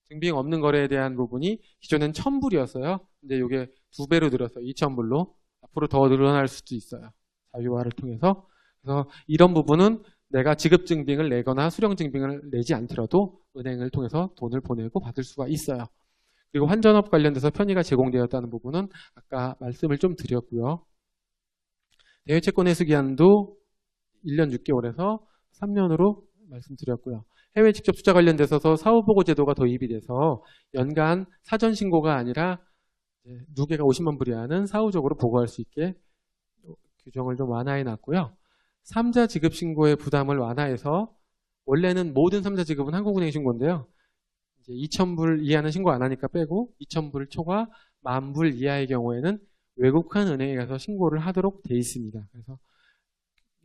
증빙 없는 거래에 대한 부분이 기존엔 1,000불이었어요. 근데 이게 2배로 늘어서 2,000불로 앞으로 더 늘어날 수도 있어요. 자유화를 통해서. 그래서 이런 부분은 내가 지급 증빙을 내거나 수령 증빙을 내지 않더라도 은행을 통해서 돈을 보내고 받을 수가 있어요. 그리고 환전업 관련돼서 편의가 제공되었다는 부분은 아까 말씀을 좀 드렸고요. 대외채권 회수 기한도 1년 6개월에서 3년으로 말씀드렸고요. 해외 직접 투자 관련돼서 사후보고 제도가 도입이 돼서 연간 사전 신고가 아니라 누계가 50만 불 이하는 사후적으로 보고할 수 있게 규정을 좀 완화해 놨고요. 3자 지급 신고의 부담을 완화해서 원래는 모든 3자 지급은 한국은행 신고인데요. 이제 2,000불 이하는 신고 안 하니까 빼고 2,000불 초과 10,000불 이하의 경우에는 외국환 은행에 가서 신고를 하도록 돼 있습니다. 그래서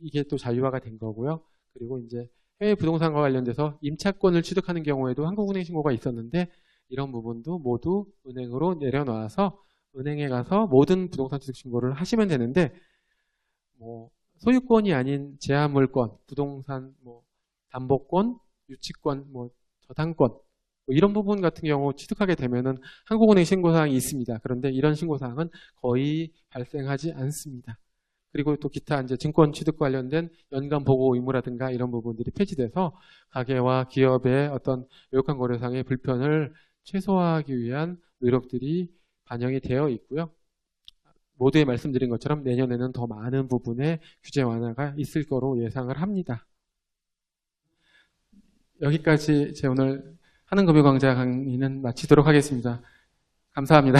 이게 또 자유화가 된 거고요. 그리고 이제 해외 부동산과 관련돼서 임차권을 취득하는 경우에도 한국은행 신고가 있었는데 이런 부분도 모두 은행으로 내려놔서 은행에 가서 모든 부동산 취득 신고를 하시면 되는데 뭐 소유권이 아닌 제한물권, 부동산, 뭐 담보권, 유치권, 뭐 저당권 뭐 이런 부분 같은 경우 취득하게 되면은 한국은행 신고사항이 있습니다. 그런데 이런 신고사항은 거의 발생하지 않습니다. 그리고 또 기타 이제 증권 취득 관련된 연간 보고 의무라든가 이런 부분들이 폐지돼서 가계와 기업의 어떤 외국환 거래상의 불편을 최소화하기 위한 노력들이 반영이 되어 있고요. 모두에 말씀드린 것처럼 내년에는 더 많은 부분의 규제 완화가 있을 거로 예상을 합니다. 여기까지 제 오늘 하는금융 강좌 강의는 마치도록 하겠습니다. 감사합니다.